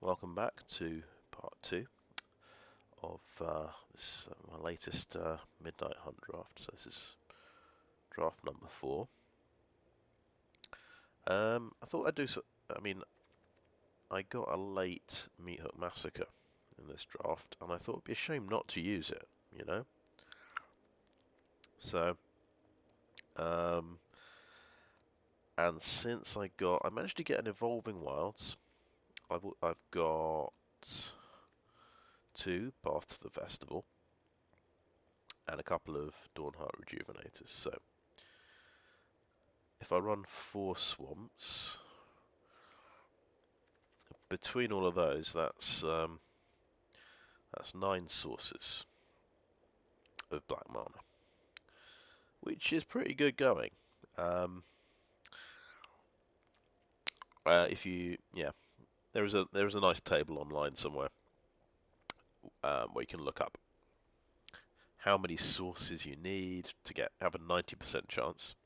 welcome back to part 2 of this my latest Midnight Hunt draft. So this is draft number 4. I thought I'd do so. I got a late Meathook Massacre in this draft, and I thought it'd be a shame not to use it, you know? So, and since I managed to get an Evolving Wilds. I've got 2 Path to the Festival and a couple of Dawnhart Rejuvenators. So if I run 4 swamps between all of those, that's 9 sources of black mana, which is pretty good going. If you there is a nice table online somewhere where you can look up how many sources you need to have a 90% chance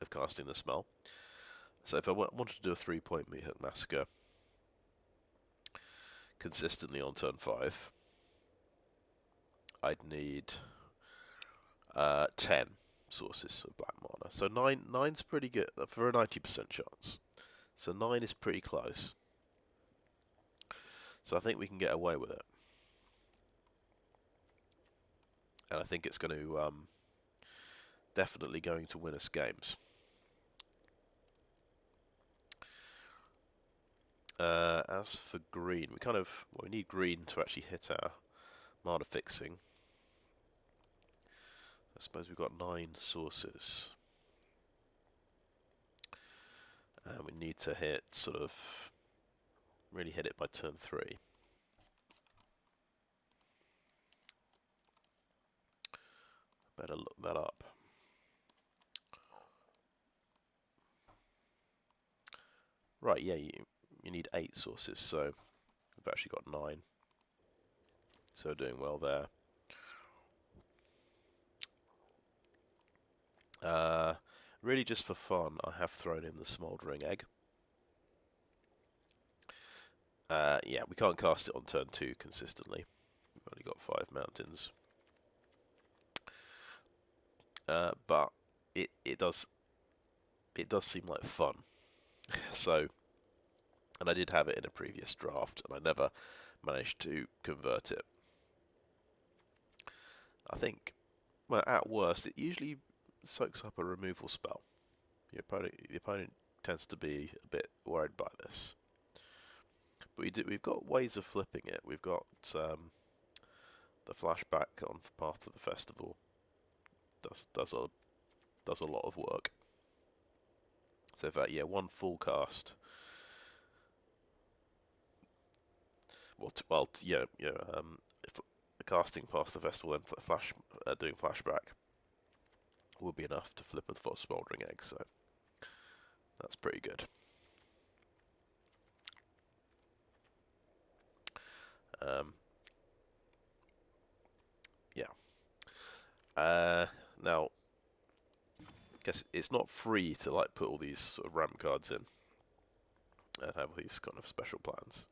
of casting the spell. So if I wanted to do a 3-point Meathook Massacre consistently on turn 5, I'd need 10 sources of black mana. So 9's pretty good for a 90% chance. So 9 is pretty close. So I think we can get away with it. And I think it's going to definitely going to win us games. As for green, we need green to actually hit our mana fixing. I suppose we've got 9 sources. And we need to really hit it by turn 3. Better look that up. Right, yeah, you need 8 sources, so we've actually got 9. So doing well there. Really just for fun, I have thrown in the Smoldering Egg. Yeah, we can't cast it on turn 2 consistently. We've only got 5 mountains. But it does seem like fun. So, and I did have it in a previous draft, and I never managed to convert it. I think, well, at worst, it usually soaks up a removal spell. The opponent tends to be a bit worried by this. But we've got ways of flipping it. We've got the flashback on Path to the Festival. Does a lot of work. So if one full cast. If casting past the festival and doing flashback will be enough to flip a Smoldering Egg, so that's pretty good. Now, I guess it's not free to put all these sort of ramp cards in and have these kind of special plans.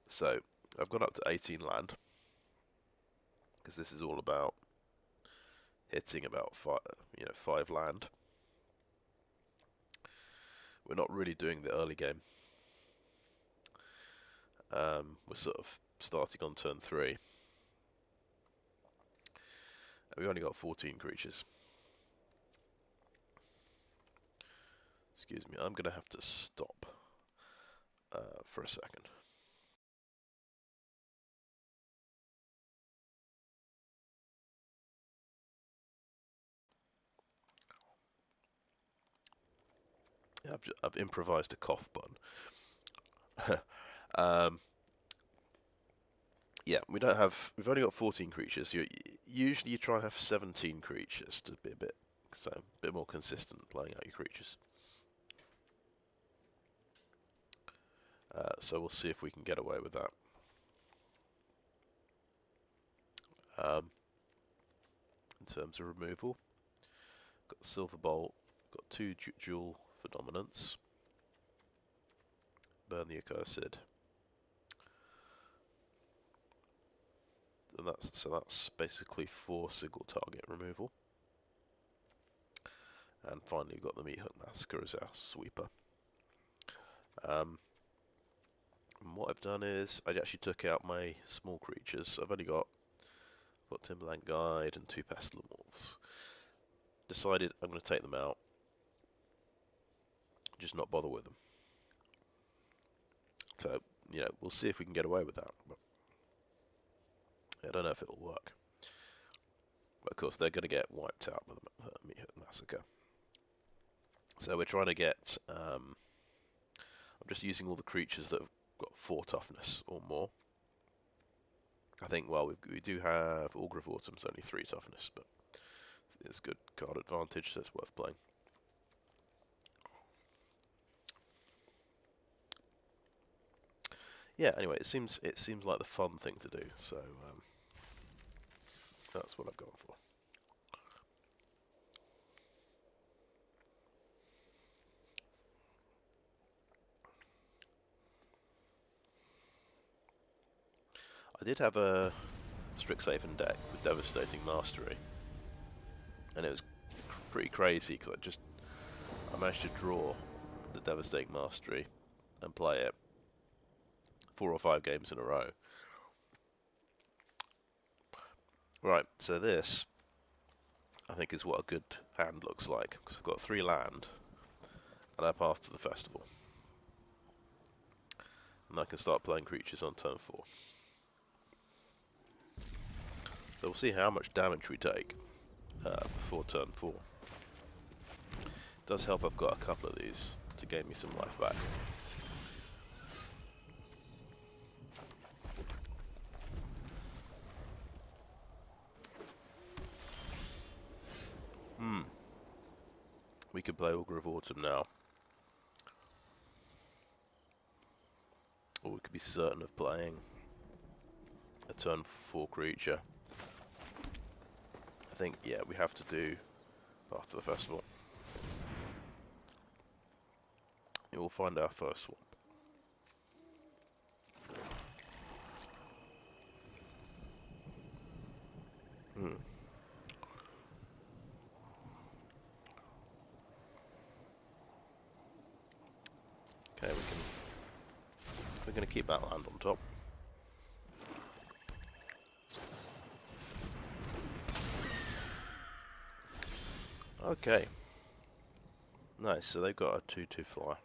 So I've gone up to 18 land because this is all about hitting about 5 land. We're not really doing the early game. We're sort of starting on turn 3. We've only got 14 creatures. Excuse me, I'm going to have to stop for a second. Yeah, I've improvised a cough button. Yeah, we've only got 14 creatures. Usually you try and have 17 creatures to be a bit more consistent playing out your creatures. So we'll see if we can get away with that. In terms of removal, got the Silver Bolt, got 2 Duel for Dominance. Burn the Accursed. And that's basically 4 single target removal. And finally we've got the Meathook Massacre as our sweeper. And what I've done is I actually took out my small creatures. I've only got Timberland Guide and 2 Pestilent Wolves. Decided I'm going to take them out, just not bother with them. So, you know, we'll see if we can get away with that. But I don't know if it'll work. But of course, they're going to get wiped out with the Meathook Massacre. So we're trying to get... I'm just using all the creatures that have got 4 toughness or more. I think, well, we do have Augur of Autumn's only 3 toughness, but it's good card advantage, so it's worth playing. Yeah, anyway, it seems like the fun thing to do, so that's what I've gone for. I did have a Strixhaven deck with Devastating Mastery, and it was pretty crazy because I managed to draw the Devastating Mastery and play it 4 or 5 games in a row. Right, so this I think is what a good hand looks like, because I've got 3 land and I path to the festival, and I can start playing creatures on turn 4. So we'll see how much damage we take before turn 4. It does help I've got a couple of these to gain me some life back. We could play Augur of Autumn now. Or we could be certain of playing a turn 4 creature. I think, yeah, we have to do path to the festival. We'll find our first swamp. Okay, we're going to keep that land on top. Okay. Nice, so they've got a 2/2 flyer.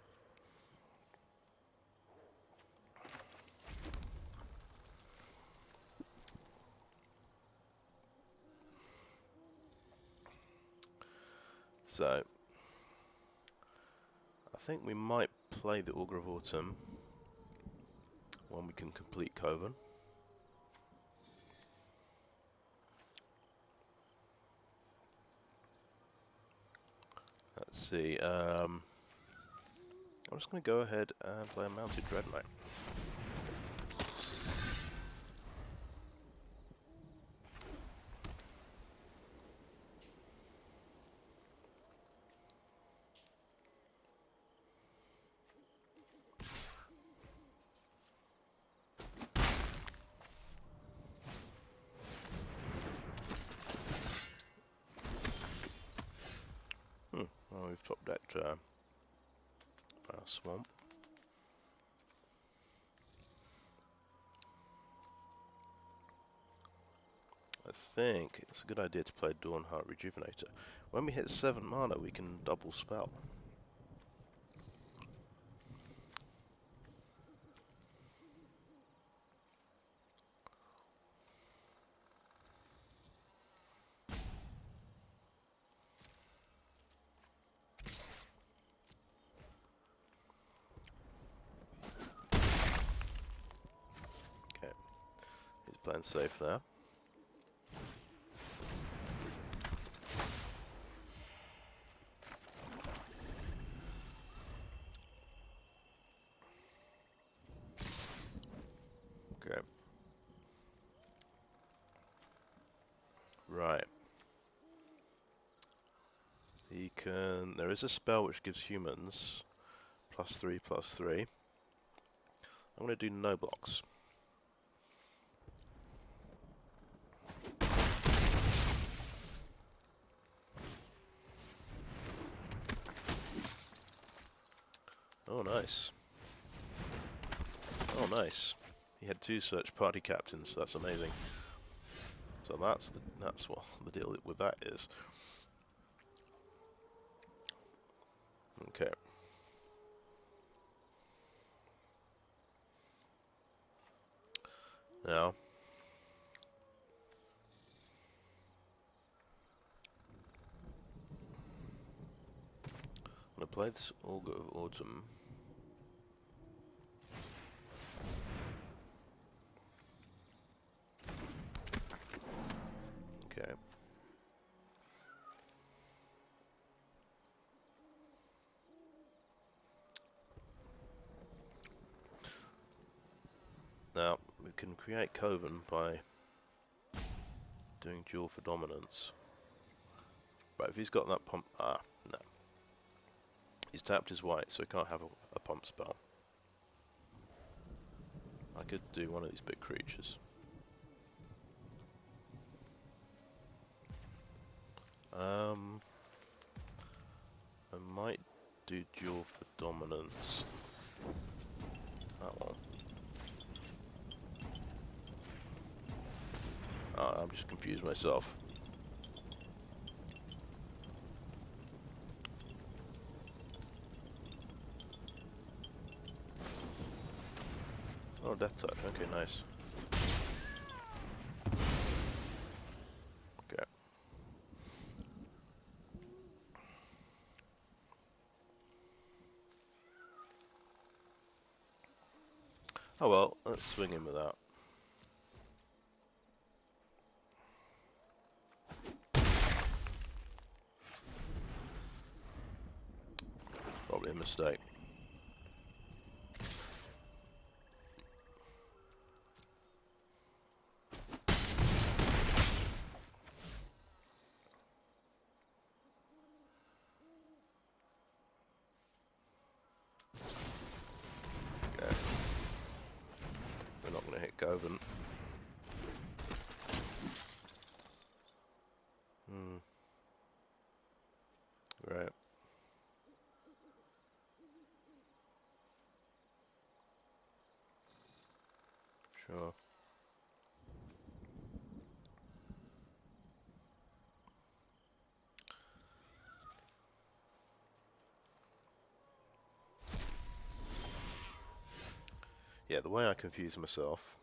So, I think we might play the Augur of Autumn when we can complete Coven. Let's see, I'm just going to go ahead and play a Mounted Dreadknight. Well, we've top decked our swamp. I think it's a good idea to play Dawnhart Rejuvenator. When we hit 7 mana, we can double spell. Okay, he's playing safe there. Okay. Right. There is a spell which gives humans +3/+3. I'm going to do no blocks. Oh, nice. Oh, nice. He had 2 search party captains, so that's amazing. So that's what the deal with that is. Okay. Now, I'm going to play this Augur of Autumn. Okay. Now, we can create Coven by doing Duel for Dominance. Right, if he's got that pump... Ah, no. He's tapped his white, so he can't have a pump spell. I could do one of these big creatures. I might do Duel for Dominance. That one. Oh, I'm just confused myself. Oh, Death Touch. Okay, nice. Okay. Oh well, let's swing him with that. Probably a mistake. Okay. We're not going to hit Coven. Right. Sure. Yeah, the way I confuse myself.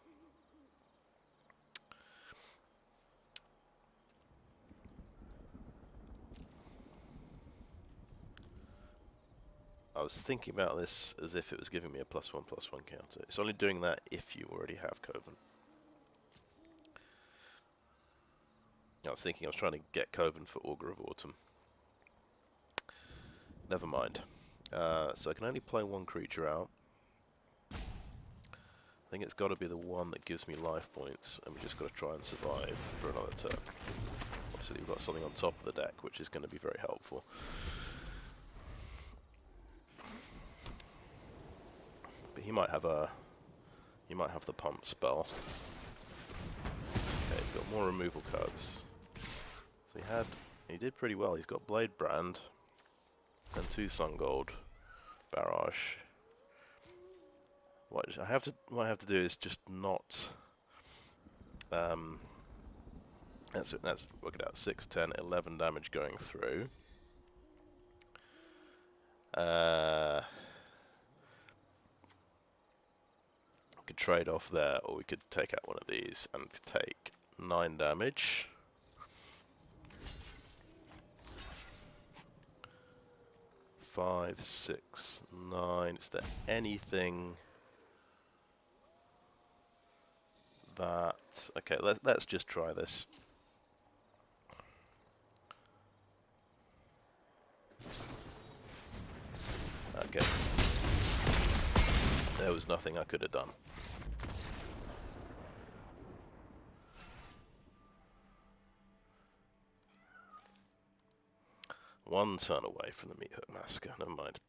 I was thinking about this as if it was giving me a +1/+1 counter. It's only doing that if you already have Coven. I was thinking I was trying to get Coven for Augur of Autumn. Never mind. So I can only play 1 creature out. I think it's got to be the one that gives me life points, and we just got to try and survive for another turn. Obviously we've got something on top of the deck, which is going to be very helpful. But he might have the pump spell. Okay, he's got more removal cards. So he did pretty well. He's got Blade Brand and 2 Sungold Barrage. What I have to do is just not. Let's work it out. 6, 10, 11 damage going through. We could trade off there, or we could take out one of these and take 9 damage. Five, 6, 9. Is there anything that... Okay, let's just try this. Okay. There was nothing I could have done. One turn away from the Meathook Massacre, never mind.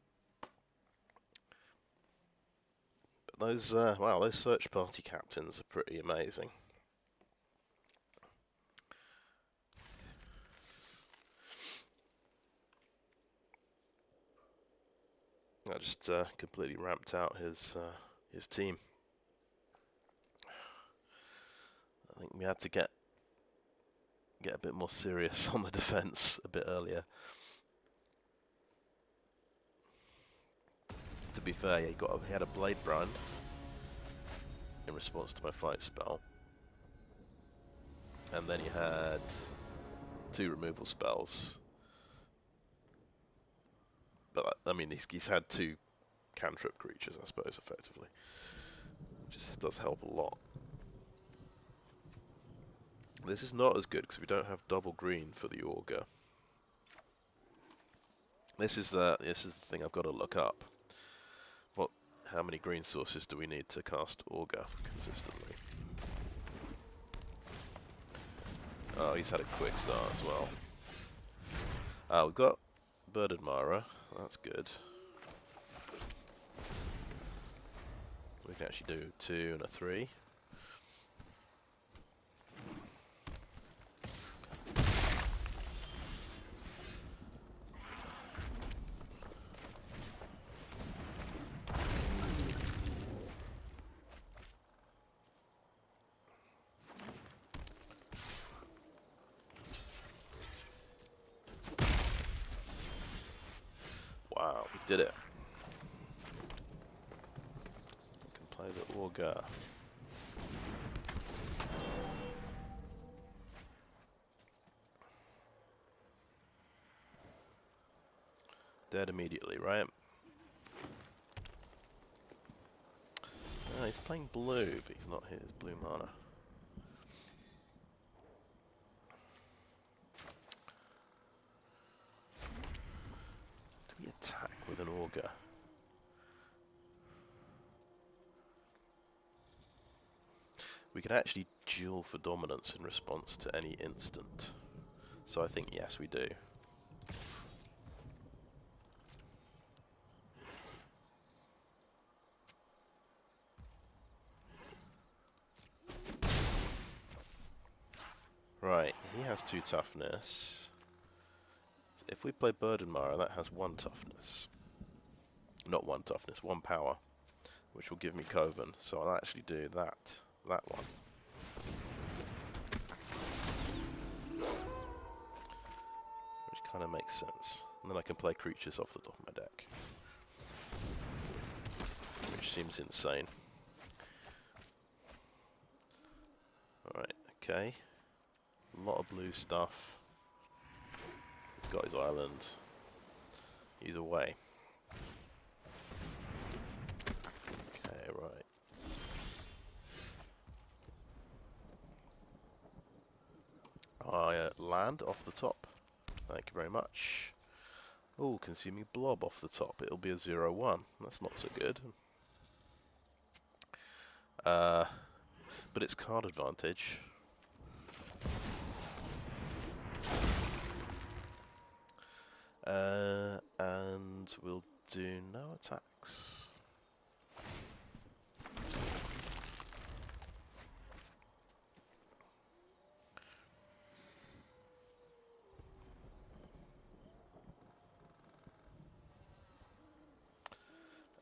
But those wow, those search party captains are pretty amazing. I just completely ramped out his team. I think we had to get a bit more serious on the defense a bit earlier. To be fair, he had a Blade Brand in response to my fight spell, and then he had 2 removal spells. But I mean, he's had 2 cantrip creatures, I suppose, effectively. Just does help a lot. This is not as good because we don't have double green for the Augur. This is the thing I've got to look up. How many green sources do we need to cast Augur consistently? Oh, he's had a quick start as well. We've got Bird Admirer. That's good. We can actually do 2 and a 3. Wow, we did it. We can play the Augur. Dead immediately, right? He's playing blue, but he's not his blue mana. Do we attack with an Augur? We can actually duel for dominance in response to any instant. So I think yes, we do. Right, he has 2 toughness. So if we play Bird Admirer, that has 1 toughness. Not 1 toughness, 1 power, which will give me Coven. So I'll actually do that one. Which kind of makes sense. And then I can play creatures off the top of my deck. Which seems insane. Alright, okay. A lot of blue stuff. He's got his island. He's away. Okay, right. Land off the top. Thank you very much. Oh, Consuming Blob off the top. It'll be a 0/1. That's not so good. But it's card advantage. And we'll do no attacks.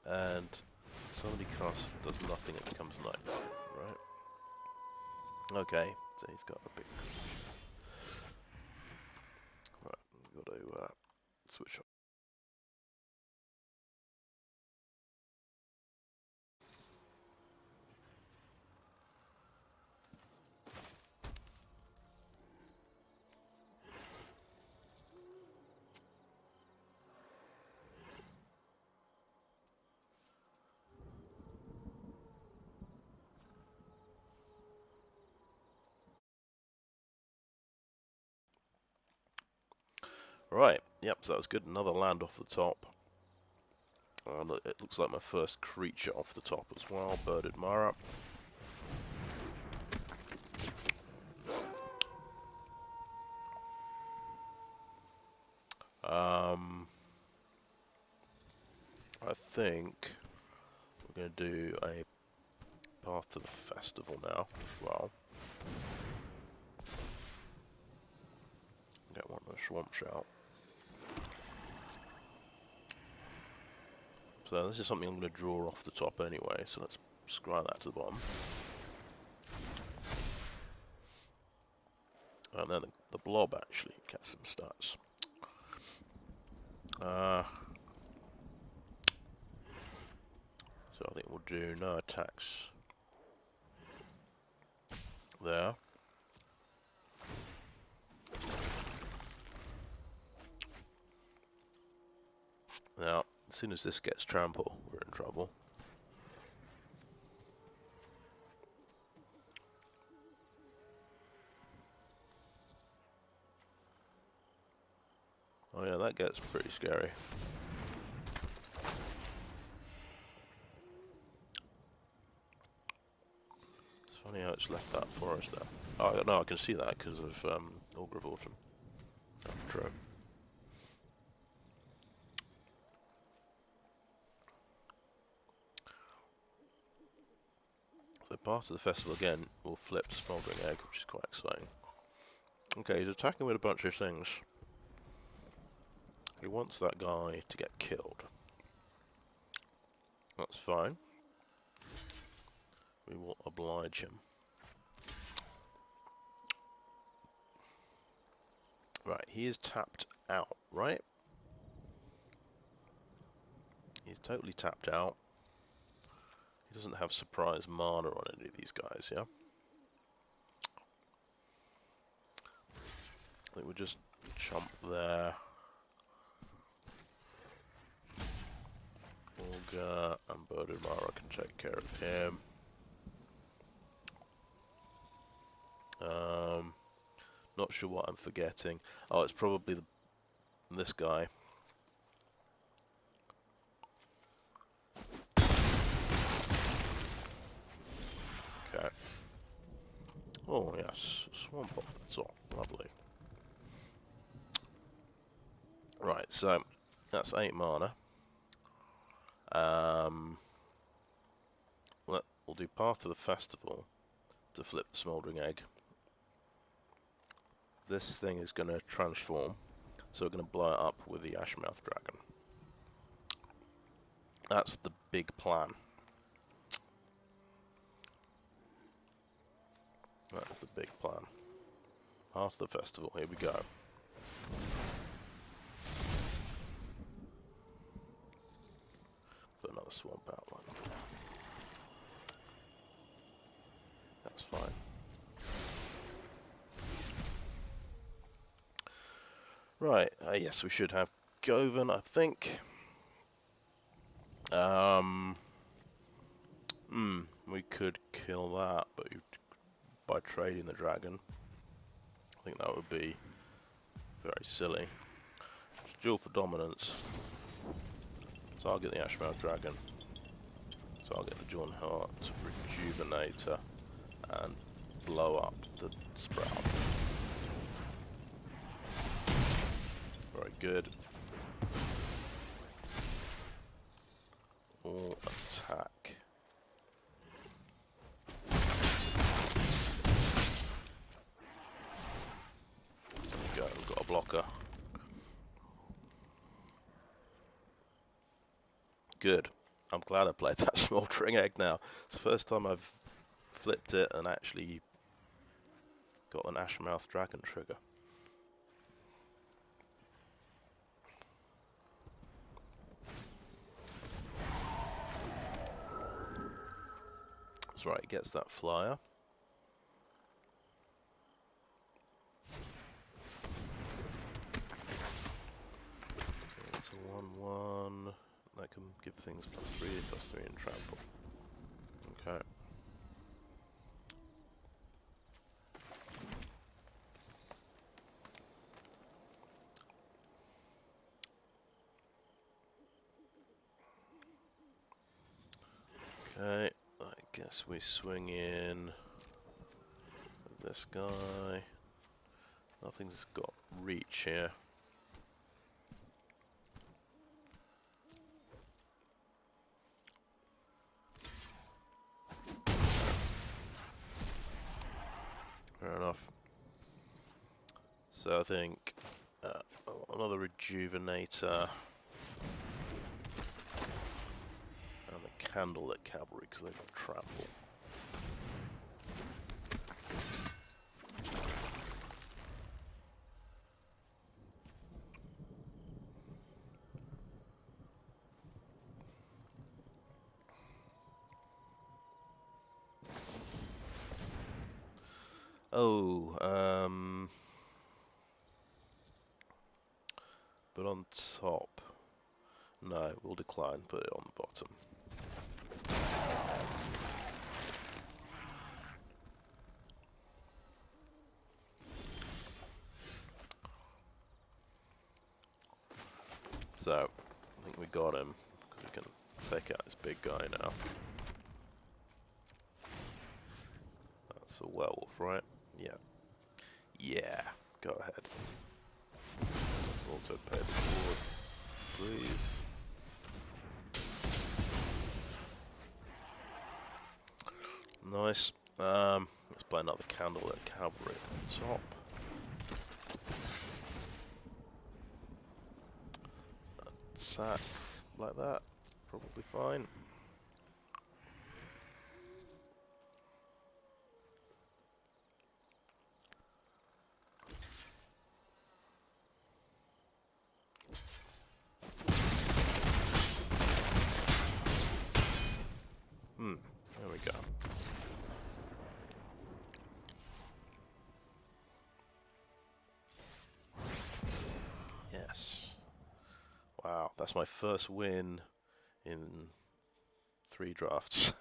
And somebody does nothing, it becomes night, right? Okay, so he's got a big... Right, we've got to switch on. Right, yep, so that was good. Another land off the top. It looks like my first creature off the top as well. Bird Admirer. I think we're going to do a Path to the Festival now as well. Get one of the Swamp Shout. So this is something I'm going to draw off the top anyway, so let's scry that to the bottom. And then the Blob actually gets some stats. So I think we'll do no attacks there. Now, as soon as this gets trample, we're in trouble. Oh yeah, that gets pretty scary. It's funny how it's left that for us there. Oh no, I can see that because of Augur of Autumn. Oh, true. So part of the festival again will flip Smoldering Egg, which is quite exciting. Okay, he's attacking with a bunch of things. He wants that guy to get killed. That's fine. We will oblige him. Right, he is tapped out, right? He's totally tapped out. He doesn't have surprise mana on any of these guys, yeah? I think we'll just chomp there. Augur and Birded can take care of him. Not sure what I'm forgetting. Oh, it's probably this guy. Okay. Oh yes, swamp off the top. Lovely. Right, so that's 8 mana. We'll do Path to the Festival to flip the Smoldering Egg. This thing is going to transform, so we're going to blow it up with the Ashmouth Dragon. That's the big plan. That is the big plan. Path to the Festival, here we go. Put another swamp outline. That's fine. Right, yes, we should have Govan, I think. We could kill that, but by trading the dragon. I think that would be very silly. Just duel for dominance. Target the Ashmouth Dragon. Target the Dawnhart Rejuvenator. And blow up the Sprout. Very good. All attack. There we go, we've got a blocker. Good. I'm glad I played that Smoldering Egg now. It's the first time I've flipped it and actually got an Ashmouth Dragon trigger. That's right, it gets that flyer. It's a 1/1. That can give things +3/+3 and trample. Okay. Okay, I guess we swing in with this guy. Nothing's got reach here. So I think another Rejuvenator and the Candlelit Cavalry because they've got trample. Oh, but on top, no, we'll decline, put it on the bottom. So, I think we got him, because we can take out this big guy now. That's a werewolf, right? Yeah. Yeah, go ahead. Let's auto pay the board, please. Nice. Let's buy another Candlelit Cavalry at the top. Attack like that, probably fine. There we go. Yes. Wow, that's my first win in 3 drafts.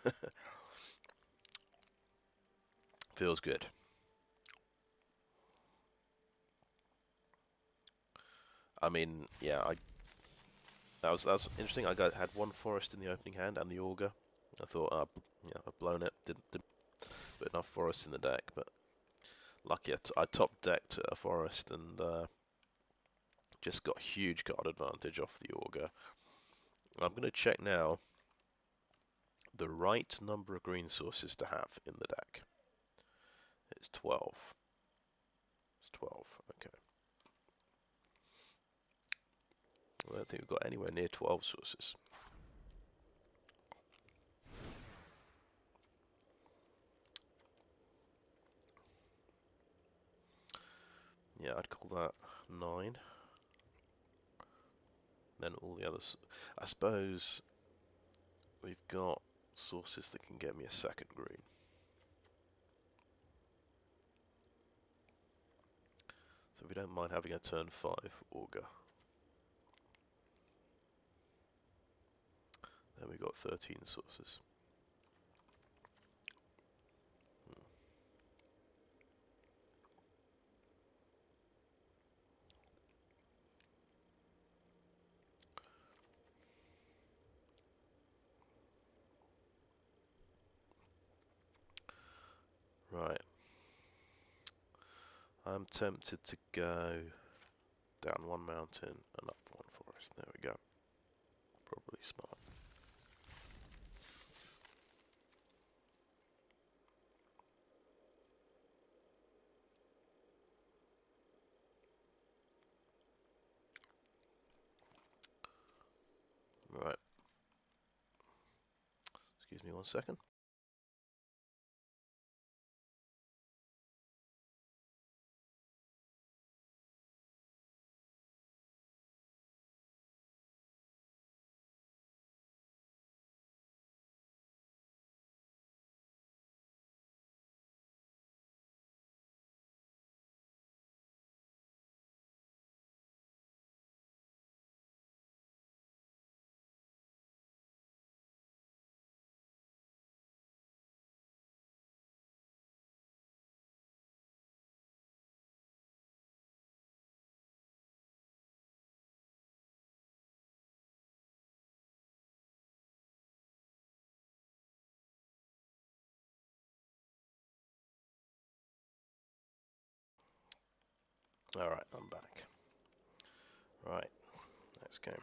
Feels good. I mean, yeah, that was interesting. I had 1 forest in the opening hand and the augur. I thought, yeah, I've blown it. Didn't put enough forests in the deck, but lucky I top decked a forest and just got huge card advantage off the augur. I'm going to check now the right number of green sources to have in the deck. It's 12. It's 12, okay. I don't think we've got anywhere near 12 sources. Yeah, I'd call that 9. Then all the others. I suppose we've got sources that can get me a second green. So we don't mind having a turn 5 augur. Then we've got 13 sources. Right. I'm tempted to go down 1 mountain and up 1 forest. There we go. Probably smart. Right. Excuse me 1 second. Alright, I'm back. Right, next game.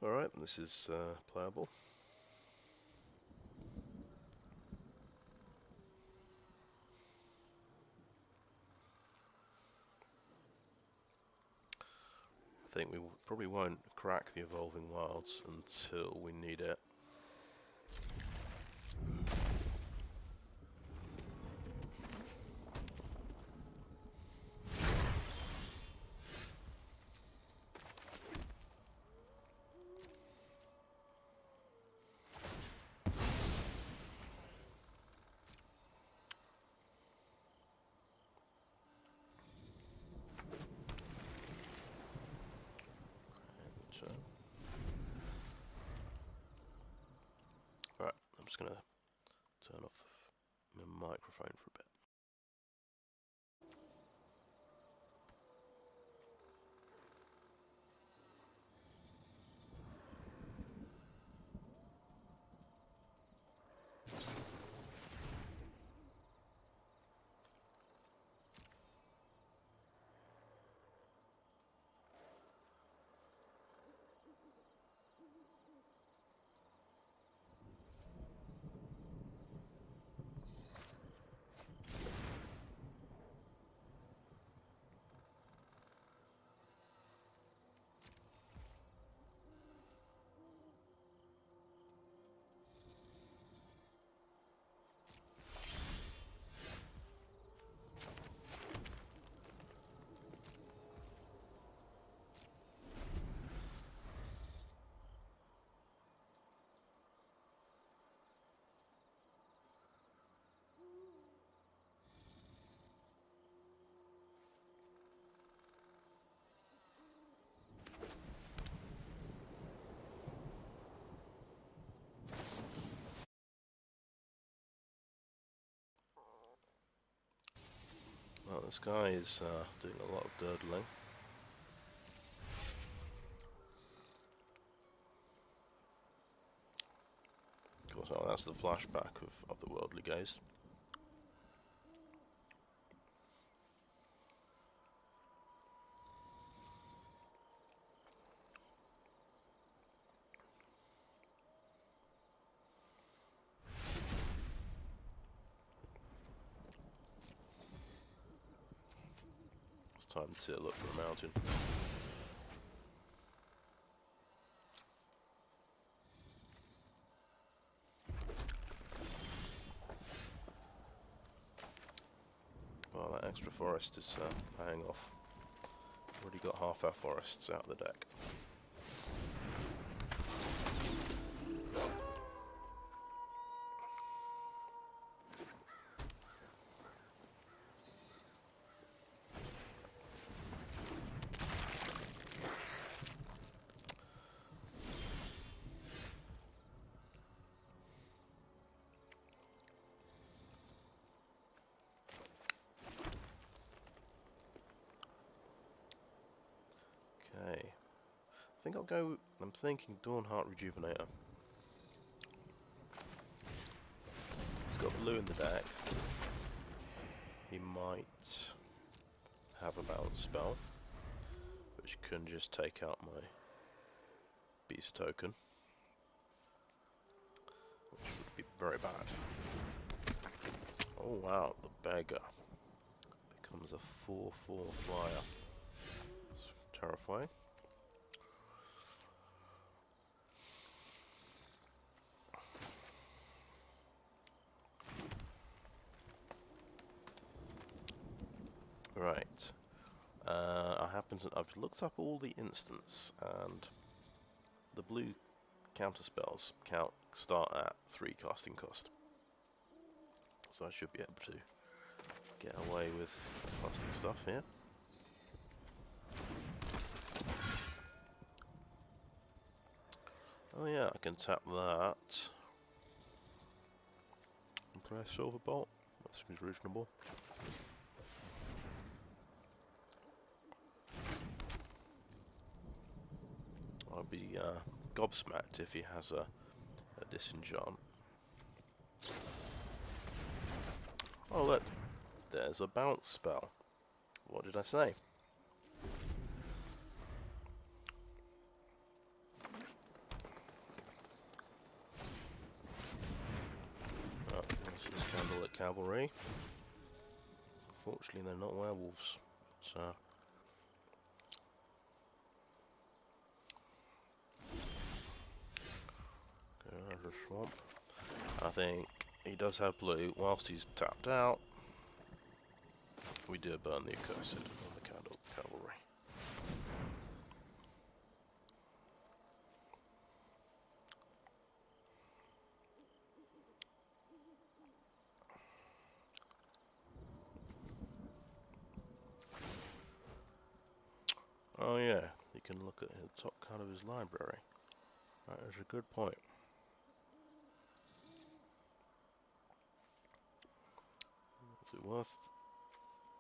Alright, this is playable. I think we probably won't crack the Evolving Wilds until we need it. Right, I'm just going to turn off the microphone for a bit. Well, this guy is doing a lot of durdling. Of course, oh, that's the flashback of Otherworldly Gaze. It's time to look for a mountain. Well, that extra forest is paying off. Already got half our forests out of the deck. Okay, I think I'll go, I'm thinking Dawnhart Rejuvenator. He's got blue in the deck. He might have a bounce spell, which can just take out my beast token, which would be very bad. Oh wow, the beggar becomes a 4/4 flyer. It's terrifying. Right. I've looked up all the instants, and the blue counter spells start at 3 casting cost. So I should be able to get away with casting stuff here. Oh yeah, I can tap that and play a Silver Bolt. That seems reasonable. I'll be gobsmacked if he has a disenchant. Oh look, there's a bounce spell. What did I say? Cavalry. Unfortunately, they're not werewolves. So. Go around the swamp. I think he does have blue. Whilst he's tapped out, we do a Burn the Accursed on the Candlelit Cavalry. Oh yeah, you can look at the top card of his library. That is a good point. Is it worth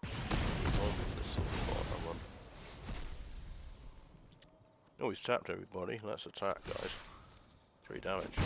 this sort of thought, I wonder? Oh, he's tapped everybody. Let's attack, guys. 3 damage.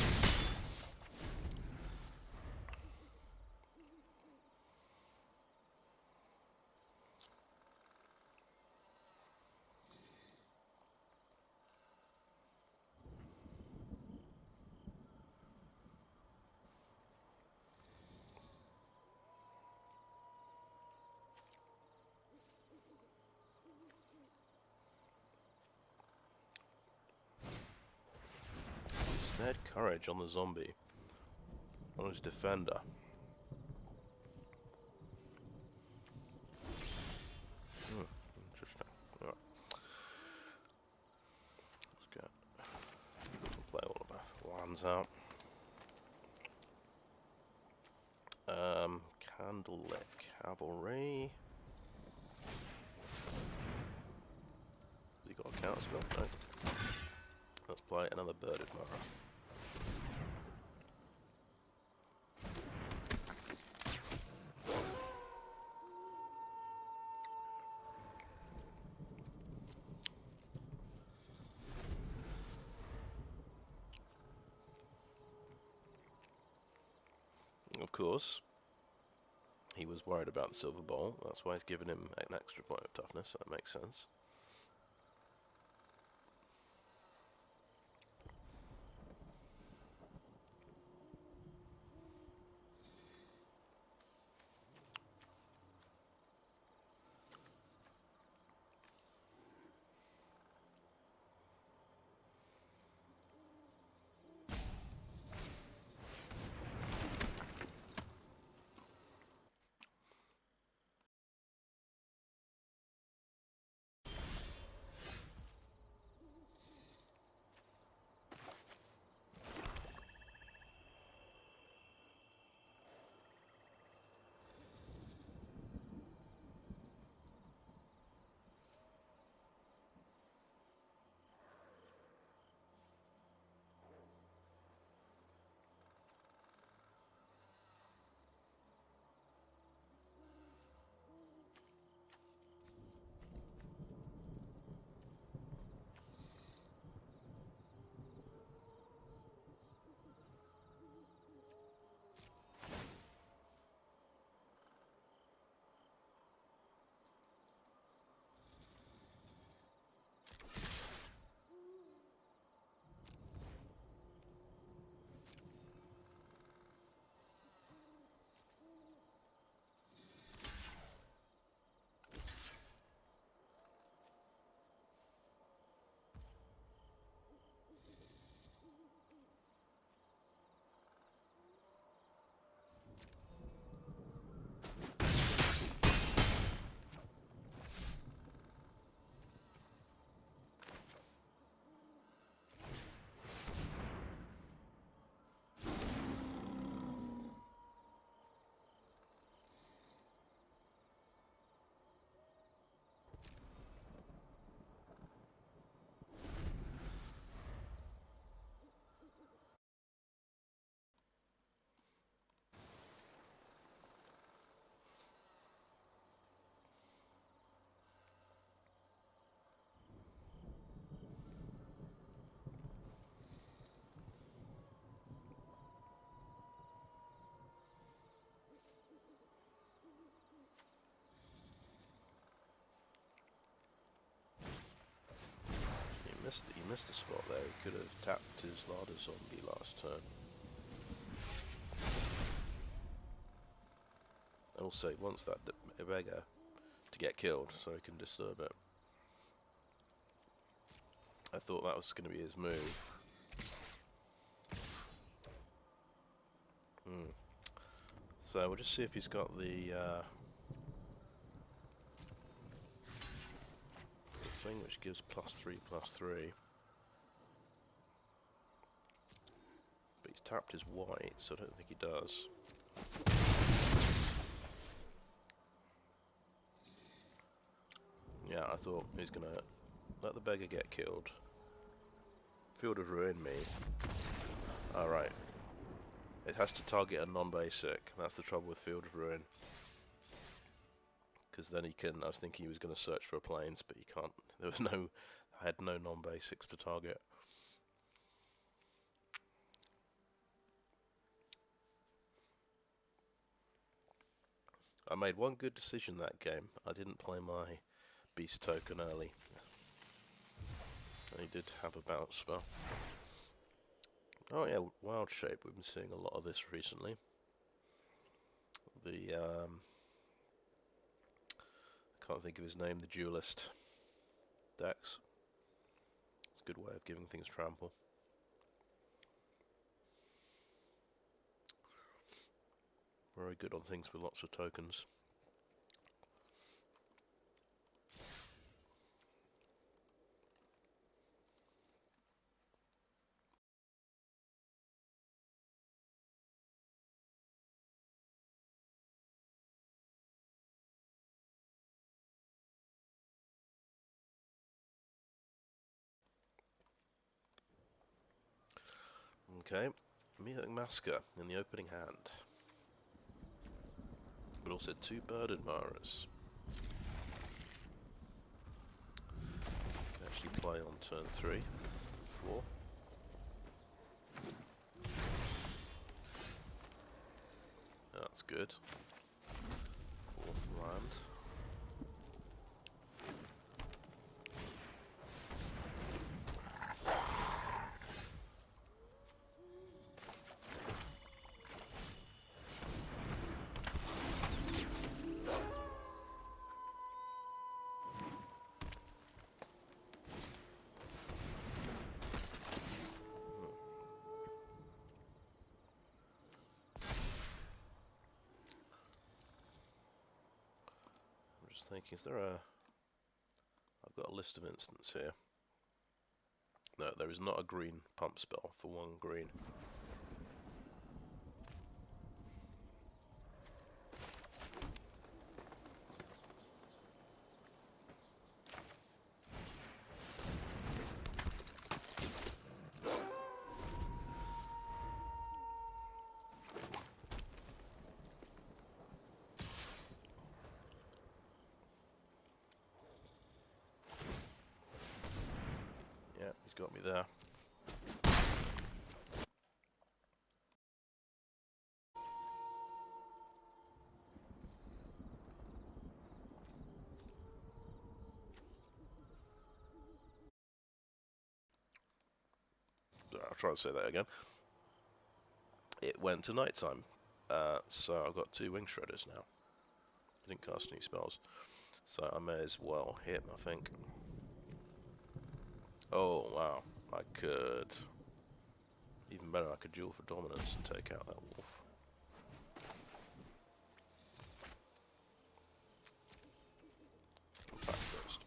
Snared Courage on the zombie. On his defender. Interesting. Alright. Let's get. Play all of our lands out. Candlelit Cavalry. Has he got a counter spell? No. Let's play another Birded Mara. Of course, he was worried about the Silver Bowl. That's why he's given him an extra point of toughness. That makes sense. He missed a spot there. He could have tapped his larder zombie last turn. Also, he wants that beggar to get killed so he can disturb it. I thought that was going to be his move. So we'll just see if he's got the thing which gives +3/+3. But he's tapped his white, so I don't think he does. Yeah, I thought he's going to let the beggar get killed. Field of Ruin me. Alright. It has to target a non-basic. That's the trouble with Field of Ruin. Because then he can... I was thinking he was going to search for a plains, but he can't. There was no... I had no non-basics to target. I made one good decision that game. I didn't play my beast token early. And he did have a bounce spell. Oh yeah, Wild Shape. We've been seeing a lot of this recently. The can't think of his name. The Duelist decks. It's a good way of giving things trample. Very good on things with lots of tokens. Okay, Meathook Massacre in the opening hand. But also 2 Bird Admirers. Can actually play on turn 3, 4. That's good. 4th land. Thinking, is there a... I've got a list of instants here. No, there is not a green pump spell for 1 green. He's got me there. I'll try to say that again. It went to nighttime, so I've got 2 Wing Shredders now. I didn't cast any spells, so I may as well hit him, I think. Oh, wow. I could... Even better, I could duel for dominance and take out that wolf. Attack first.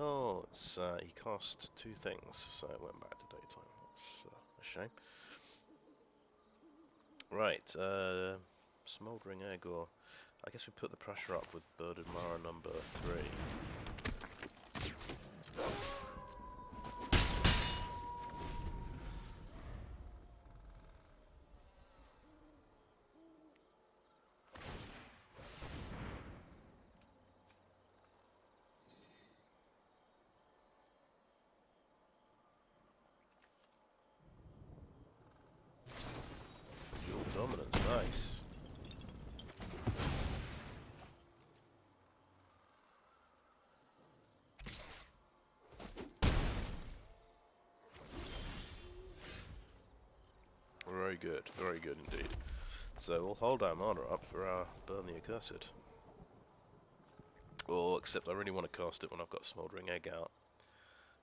Oh, it's he cast 2 things, so it went back to daytime. That's a shame. Right, Smoldering Egg or I guess we put the pressure up with Birded Mara number 3. Duel for dominance, nice. Very good indeed. So we'll hold our mana up for our Burn the Accursed. Or, except I really want to cast it when I've got Smoldering Egg out.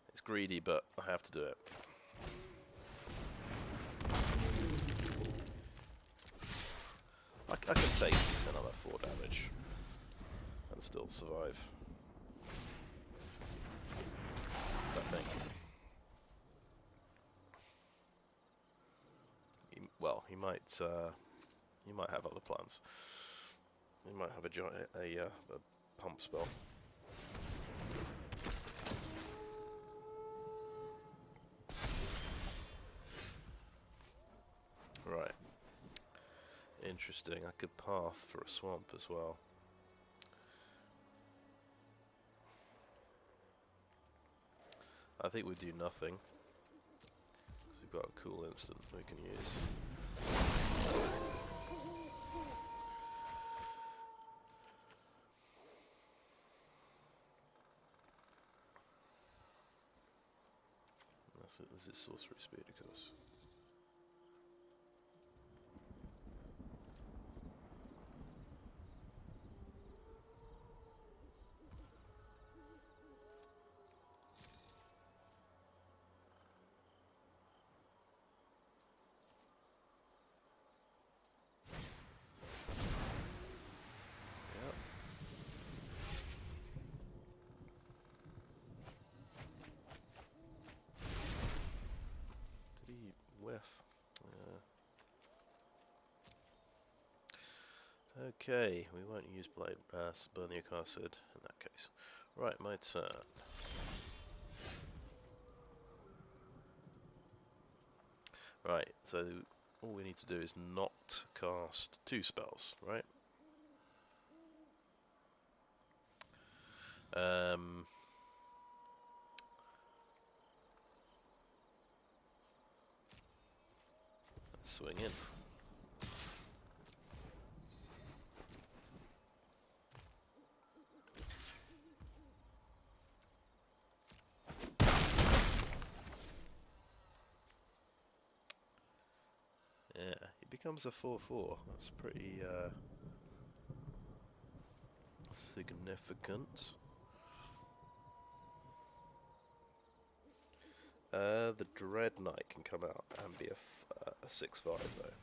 It's greedy, but I have to do it. I can take another 4 damage and still survive, I think. He might have other plans. He might have a pump spell. Right. Interesting. I could path for a swamp as well. I think we do nothing. We've got a cool instant we can use. That's it. This is sorcery speed, of course. Okay, we won't use Burn the Accursed in that case. Right, my turn. Right, so all we need to do is not cast 2 spells, right? Let's swing in. Yeah, he becomes a 4/4. That's pretty significant. The Dreadknight can come out and be a 6/5 though.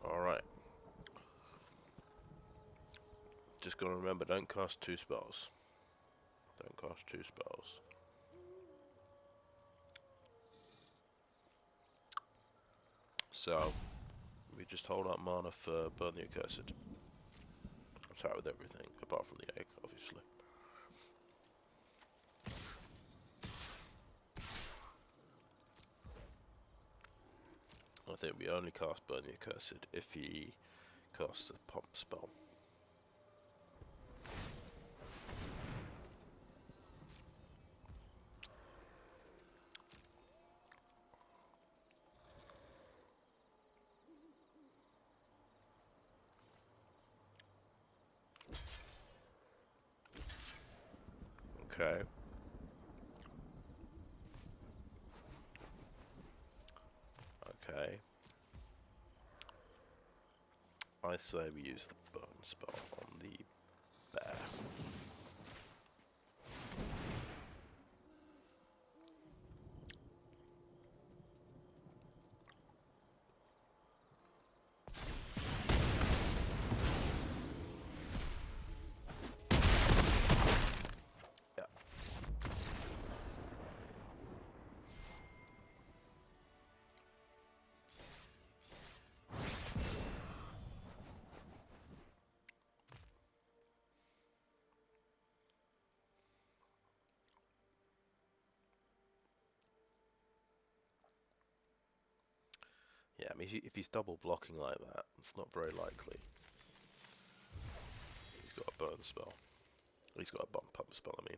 Alright. Just gotta remember, don't cast 2 spells. Don't cast 2 spells. So, we just hold up mana for Burn the Accursed. Attack with everything, apart from the egg, obviously. I think we only cast Burn the Accursed if he casts a pump spell. Okay. Okay. I say we use the burn spell on the bear. Yeah, I mean, if he's double blocking like that, it's not very likely. He's got a burn spell. He's got a bump up spell, I mean.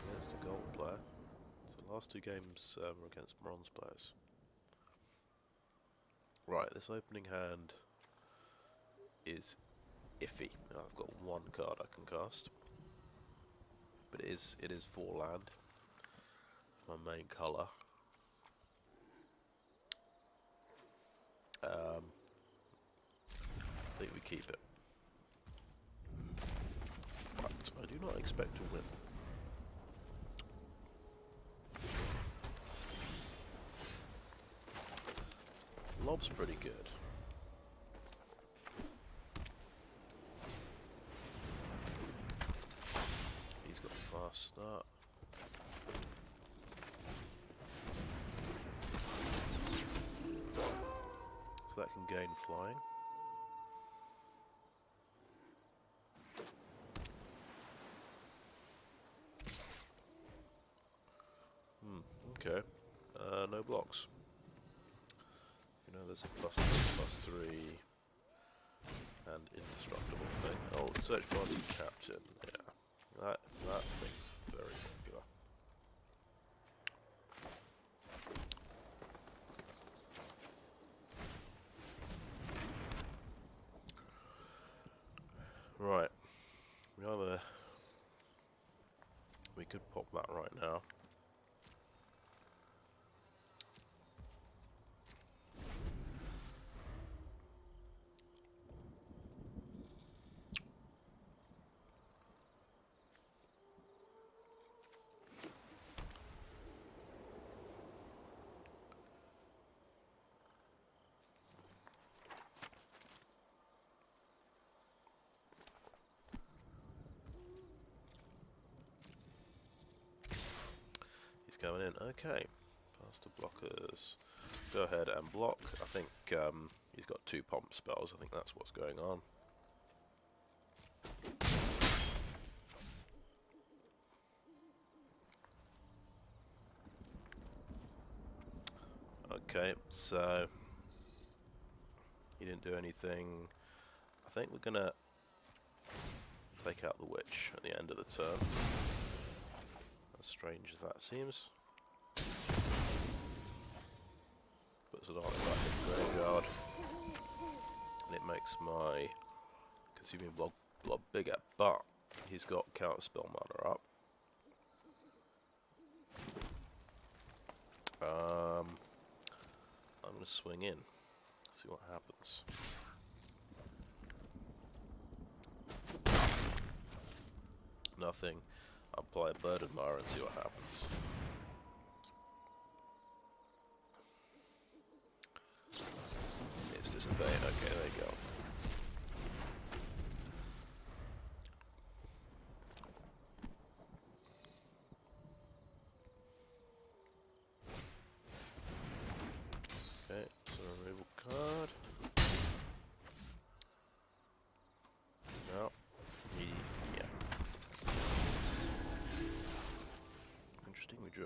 Against a gold player. So the last two games were against bronze players. Right, this opening hand is iffy. I've got one card I can cast, but it is 4 land. My main colour. I think we keep it. Right, I do not expect to win. Lob's pretty good. He's got a fast start. So that can gain flying. Okay. No blocks. You know, there's a +3/+3 and indestructible thing. Oh, search party captain. Yeah, that thing's very popular. Right. We could pop that right now. Going in. Okay, past the blockers. Go ahead and block. I think he's got 2 pump spells. I think that's what's going on. Okay, so he didn't do anything. I think we're gonna take out the witch at the end of the turn. As strange as that seems. Puts it on back in the graveyard. And it makes my Consuming Blob bigger, but he's got counterspell mana up. I'm going to swing in, see what happens. Nothing. I'll apply a Bird Admirer and see what happens. It's disobeying. Okay, there you go.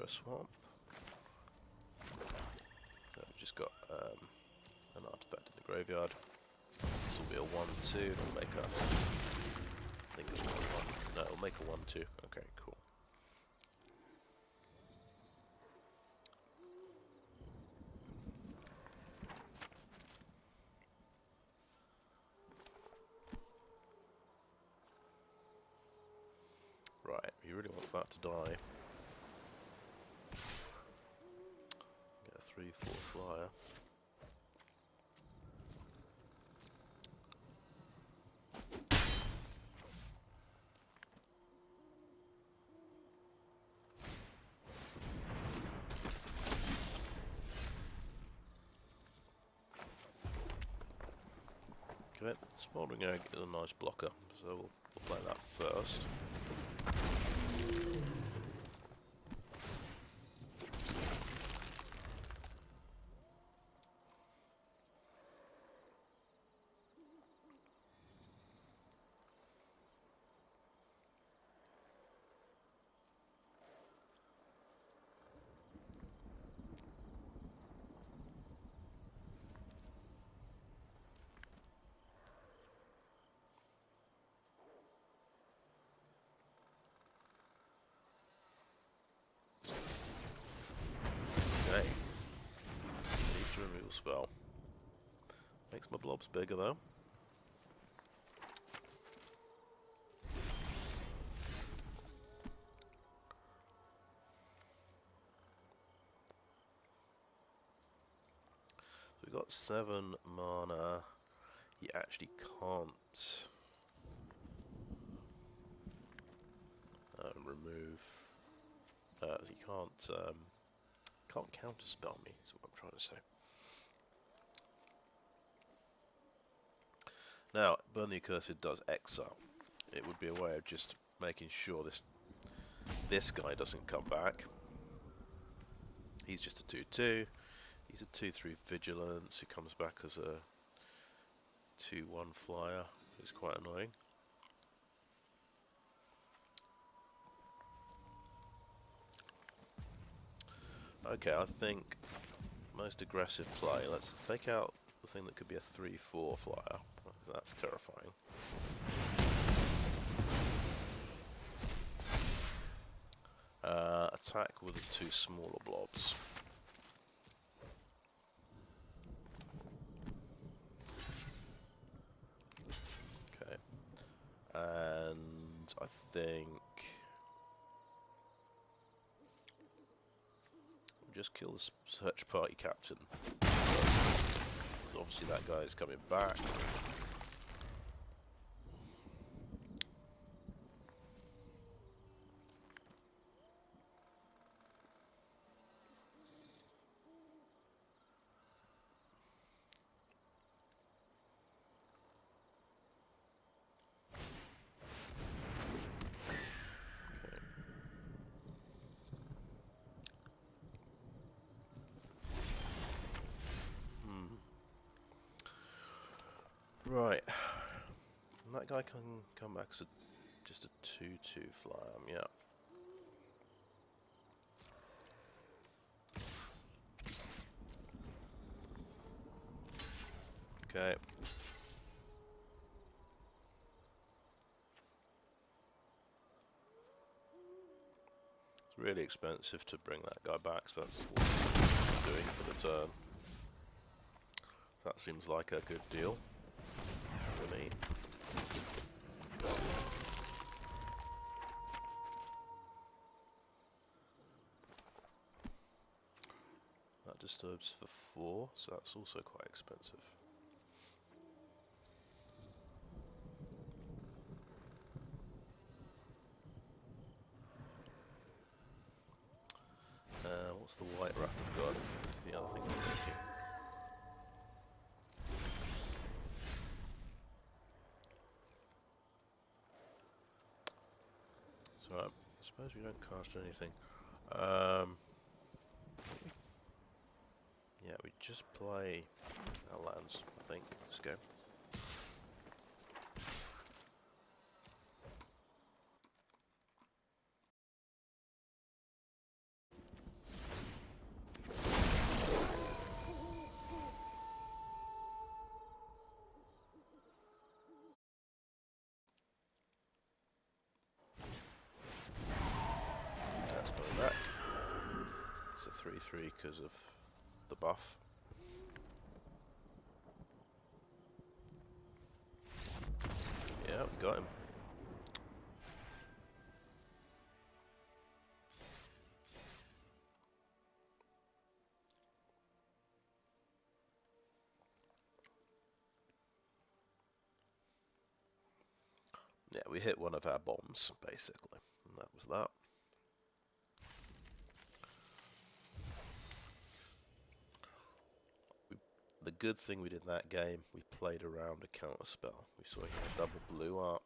through a swamp. So we've just got an artifact in the graveyard. This will be a 1-2, and it'll make a... I think it'll be a 1. No, it'll make a 1-2. Okay, cool. Right, he really wants that to die. Get a 3/4 flyer. Okay, Smoldering Egg is a nice blocker, so we'll play that first. Okay. Needs a removal spell. Makes my blobs bigger though. So we've got 7 mana. He actually can't remove. He can't counterspell me. Is what I'm trying to say. Now, Burn the Accursed does exile. It would be a way of just making sure this guy doesn't come back. He's just a 2/2. He's a 2/3 vigilance who comes back as a 2/1 flyer. It's quite annoying. Okay, I think most aggressive play. Let's take out the thing that could be a 3/4 flyer. That's terrifying. Attack with the 2 smaller blobs. Okay. And I think we'll just kill the search party captain first. So obviously that guy is coming back. Right, and that guy can come back as just a 2/2 flyer, yeah. Okay. It's really expensive to bring that guy back, so that's what I'm doing for the turn. That seems like a good deal for me. That disturbs for 4, so that's also quite expensive. What's the White Wrath of God? That's the other thing I'm thinking. So I suppose we don't cast anything. Yeah, we just play our lands, I think. Let's go. It's a 3/3 because of the buff. Yeah, got him. Yeah, we hit one of our bombs, basically, and that was that. The good thing we did in that game, we played around a counter spell. We saw he had double blue up,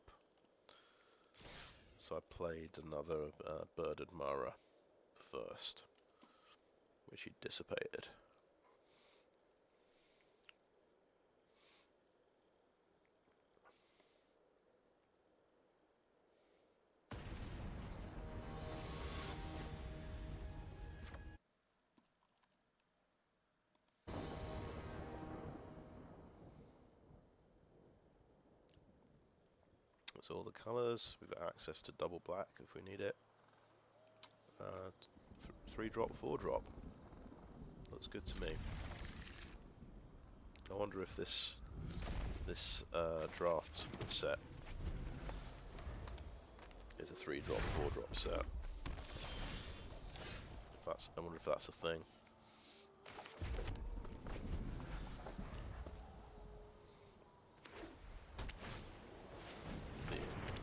so I played another Birded Mara first, which he dissipated. That's all the colours. We've got access to double black if we need it. 3-drop, 4-drop. Looks good to me. I wonder if this draft set is a 3-drop, 4-drop set. I wonder if that's a thing.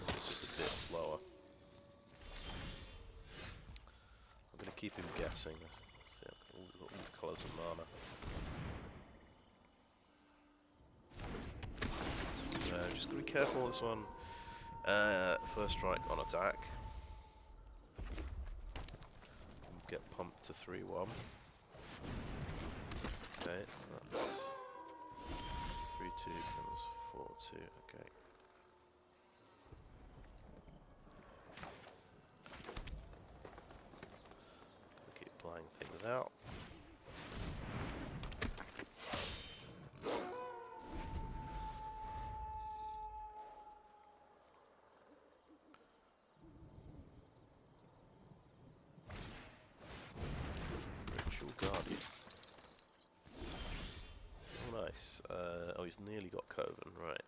It's just a bit slower. I'm going to keep him guessing. See, all these colours of mana. Just got to be careful with this one. First strike on attack. Can get pumped to 3-1. Okay, that's 3-2 becomes 4-2. Okay. Keep playing things out. Guardian. Oh, nice. Oh, he's nearly got Coven, right.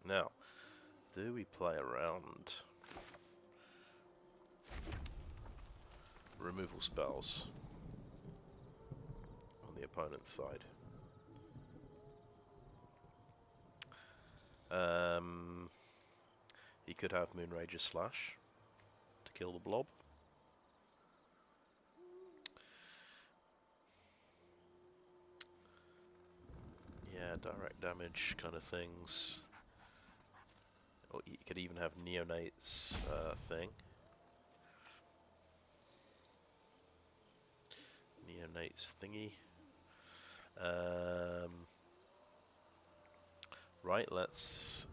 Now, do we play around removal spells on the opponent's side? He could have Moonrage's Slash to kill the blob. Yeah, direct damage kind of things. Or you could even have Neonate's thing. Neonate's thingy. Right, let's...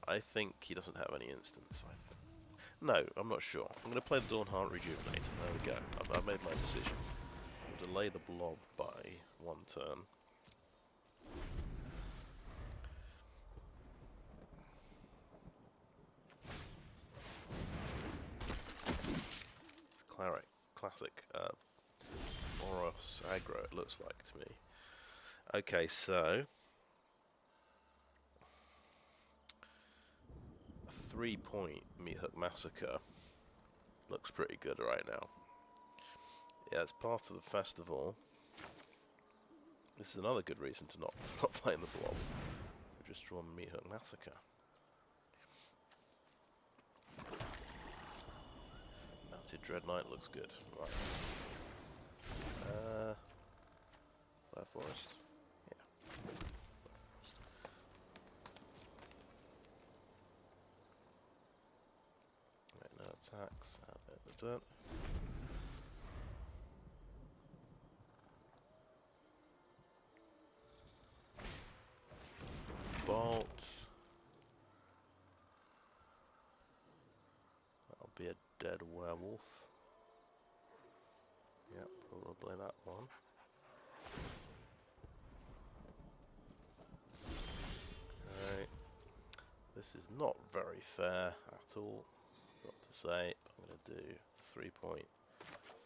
I think he doesn't have any instants, I think. No, I'm not sure. I'm going to play the Dawnhart Rejuvenator. There we go. I've made my decision. I'll delay the blob by 1 turn. It's classic Boros aggro, it looks like to me. Okay, so... a 3-point Meathook Massacre looks pretty good right now. Yeah, it's part of the festival. This is another good reason to not playing the blob. We've just drawn Meathook Massacre. Mounted Dreadknight looks good. Right. Fire Forest. Yeah. Right, no attacks. At the turn. Bolt. That'll be a dead werewolf. Yep, probably that one. Okay. This is not very fair at all, got to say. I'm going to do 3-point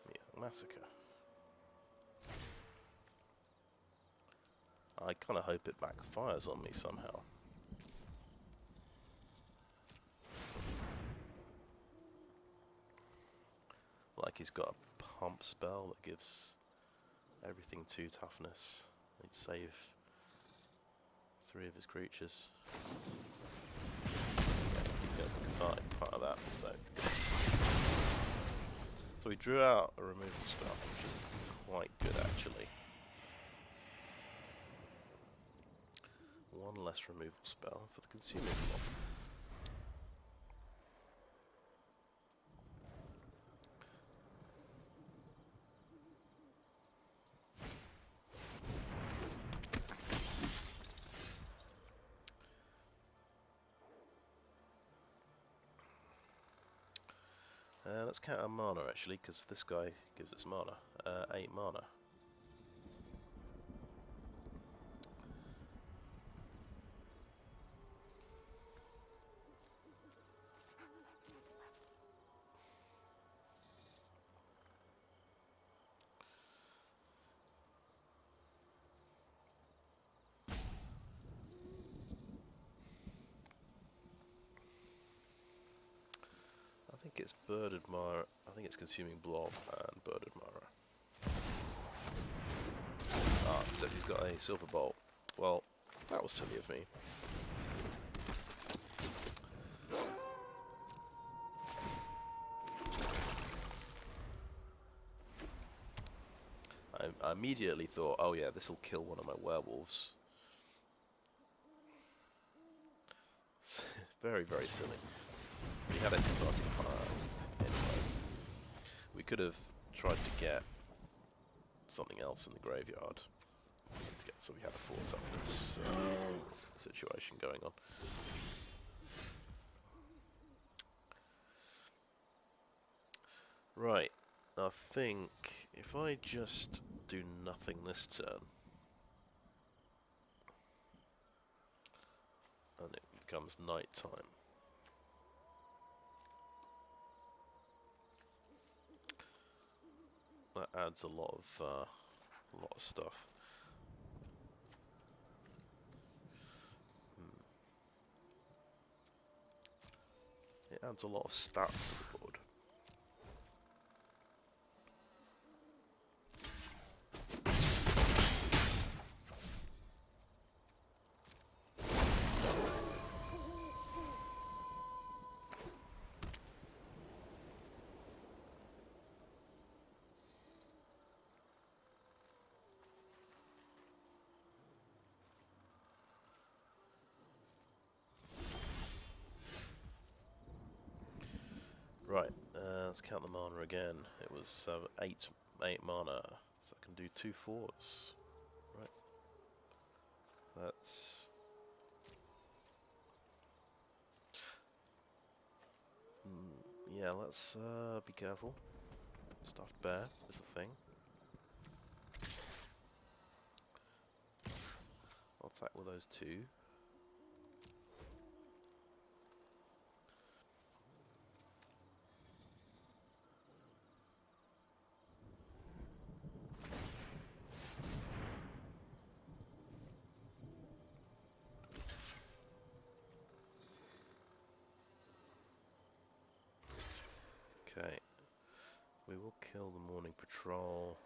Meathook Massacre. I kind of hope it backfires on me somehow. Like he's got a pump spell that gives everything 2 toughness. He'd save 3 of his creatures. He's going to fight part of that, so it's good. So he drew out a removal spell, which is quite good actually. 1 less removal spell for the Consuming Blob. Let's count our mana actually, because this guy gives us mana. 8 mana. I think it's Birded Mara. I think it's Consuming Blob and Birded Mara. Ah, except he's got a Silver Bolt. Well, that was silly of me. I immediately thought, oh yeah, this will kill one of my werewolves. Very, very silly. We had a cathartic anyway. We could have tried to get something else in the graveyard. So we had a 4 toughness situation going on. Right, I think if I just do nothing this turn, and it becomes night time. That adds a lot of stuff. It adds a lot of stats to the board. Right, let's count the mana again. It was 8 mana, so I can do 2 4s. Right, that's yeah. Let's be careful. Stuffed bear is a thing. I'll attack with those 2. Okay, we will kill the morning patrol.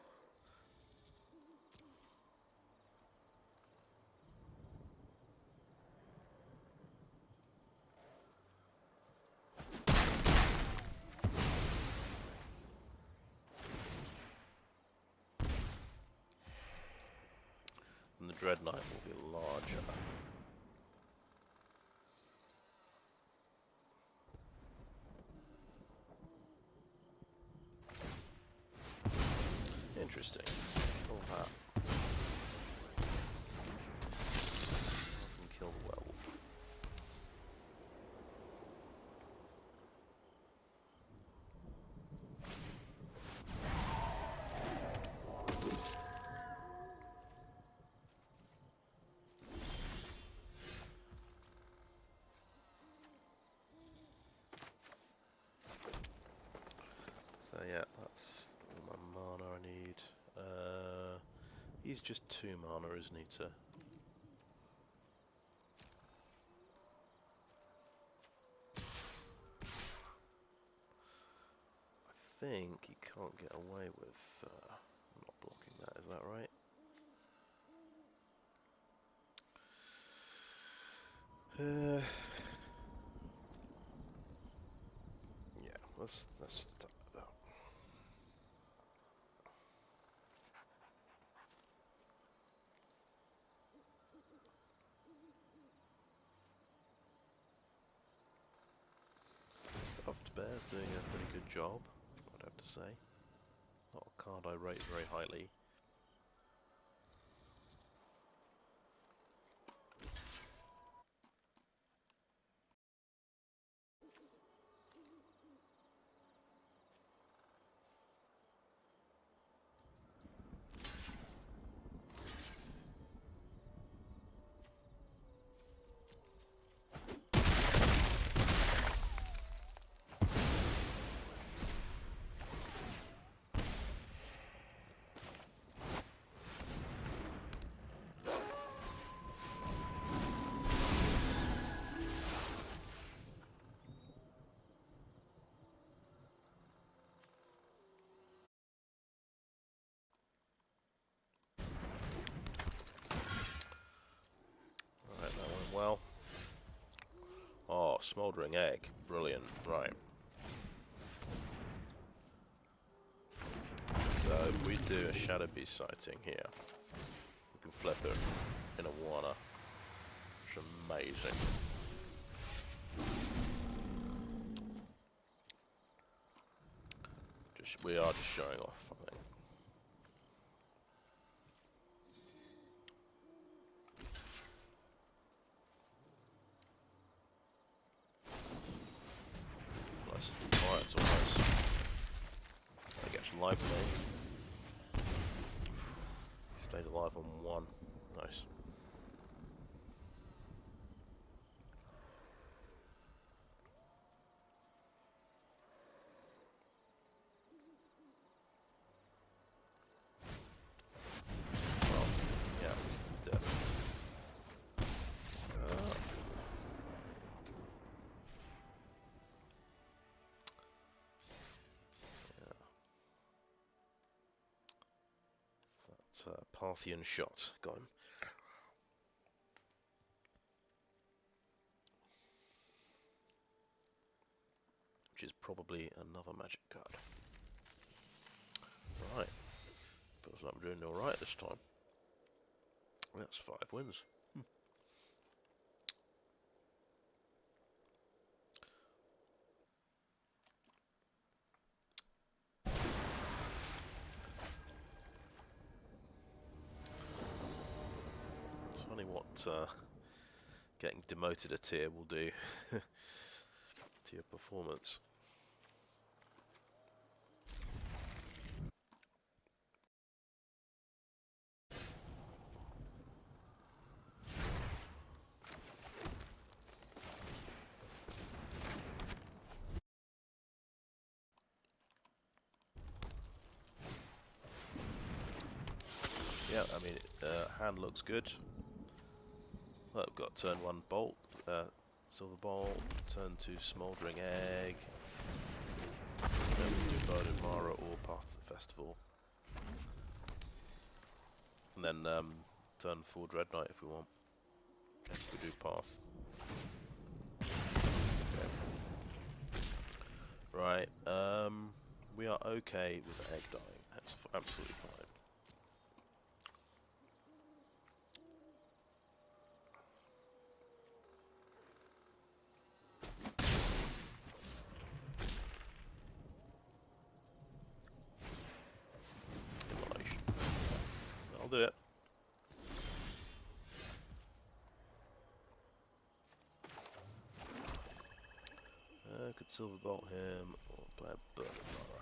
And the Dreadknight will be larger. Interesting. Kill that. I can kill the werewolf. yeah, that's all my mana I need. He's just 2 mana, isn't he? To I think he can't get away with not blocking that. Is that right? Yeah, let's just attack that. Stuffed Bear's doing a pretty good job, I'd have to say. Not a card I rate very highly. Well, oh, Smoldering Egg, brilliant, right. So if we do a Shadowbeast Sighting here, we can flip it in a wanna. It's amazing. We are just showing off, I think. Nice. Alright, it's all nice. That gets life link. He stays alive on 1. Nice. Well, yeah, he's dead. Parthian shot. Got him. Which is probably another magic card. Right. Feels like we're doing alright this time. That's 5 wins. It's funny what getting demoted a tier will do to your performance. Yeah, I mean, hand looks good. Well, we've got turn 1 Bolt, Silver Bolt, turn 2 Smoldering Egg, then we can do Burn Mara or Path to the Festival. And then turn 4 Dreadknight if we want, if we do Path. Okay. Right, we are okay with the egg dying, that's absolutely fine. I'll do it. Could Silver Bolt him or play a Burn Mara.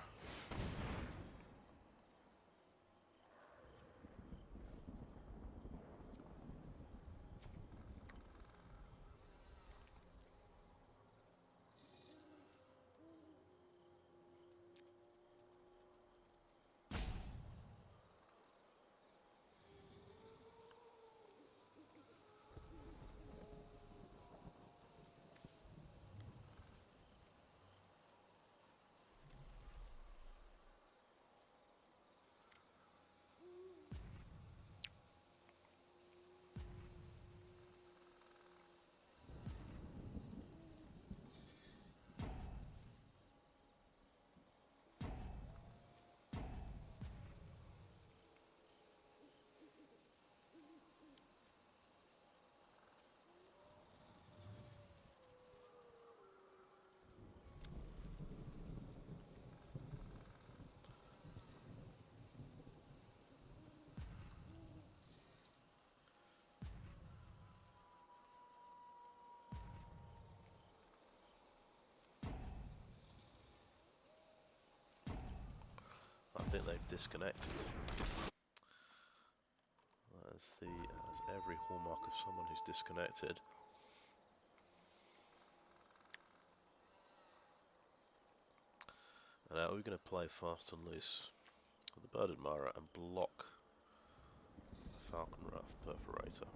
they've disconnected. That's every hallmark of someone who's disconnected. And now we're going to play fast and loose with the Bird Admirer and block the Falcon Wrath Perforator.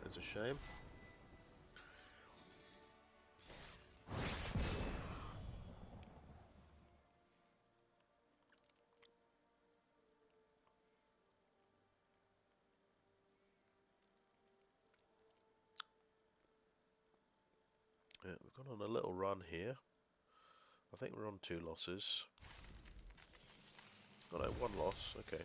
It's a shame. Yeah, we've gone on a little run here. I think we're on 2 losses. Oh no, 1 loss, okay.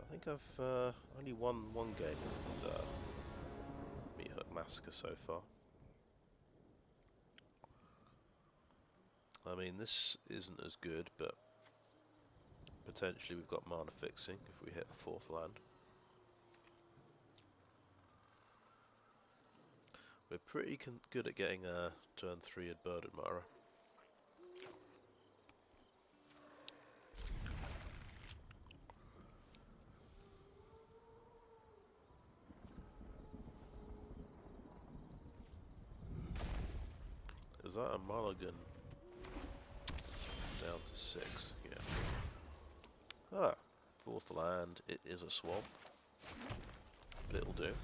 I think I've only won 1 game with Meathook Massacre so far. I mean, this isn't as good, but potentially we've got mana fixing if we hit a 4th land. We're pretty good at getting a turn 3 at Bird Admirer. Is that a mulligan? Down to 6, yeah. Ah, 4th land, it is a swamp. But it'll do.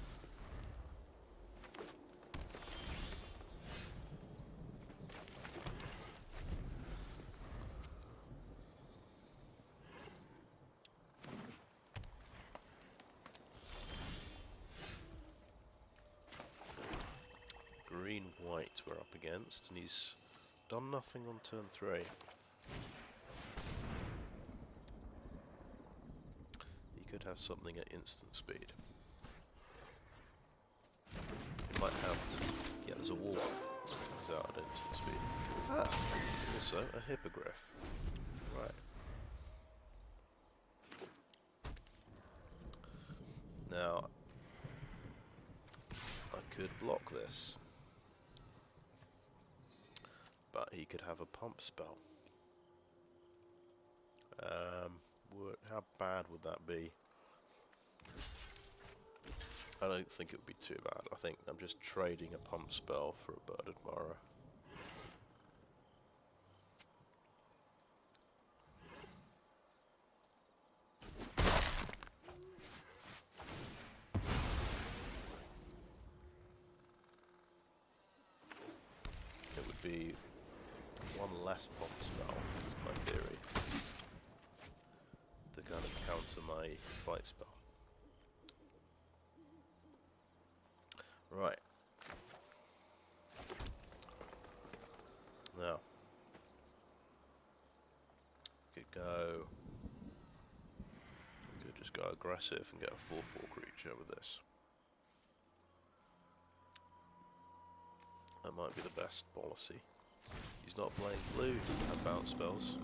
Green-white we're up against, and he's done nothing on turn 3. He could have something at instant speed. He might have... yeah, there's a wolf. He's out at instant speed. Ah! Also, a hippogriff. Right. Now, I could block this. But he could have a pump spell. How bad would that be? I don't think it would be too bad. I think I'm just trading a pump spell for a Bird Admirer. It would be 1 less pump spell, is my theory, to my fight spell. Right. Now, could just go aggressive and get a 4/4 creature with this. That might be the best policy. He's not playing blue, he doesn't have bounce spells.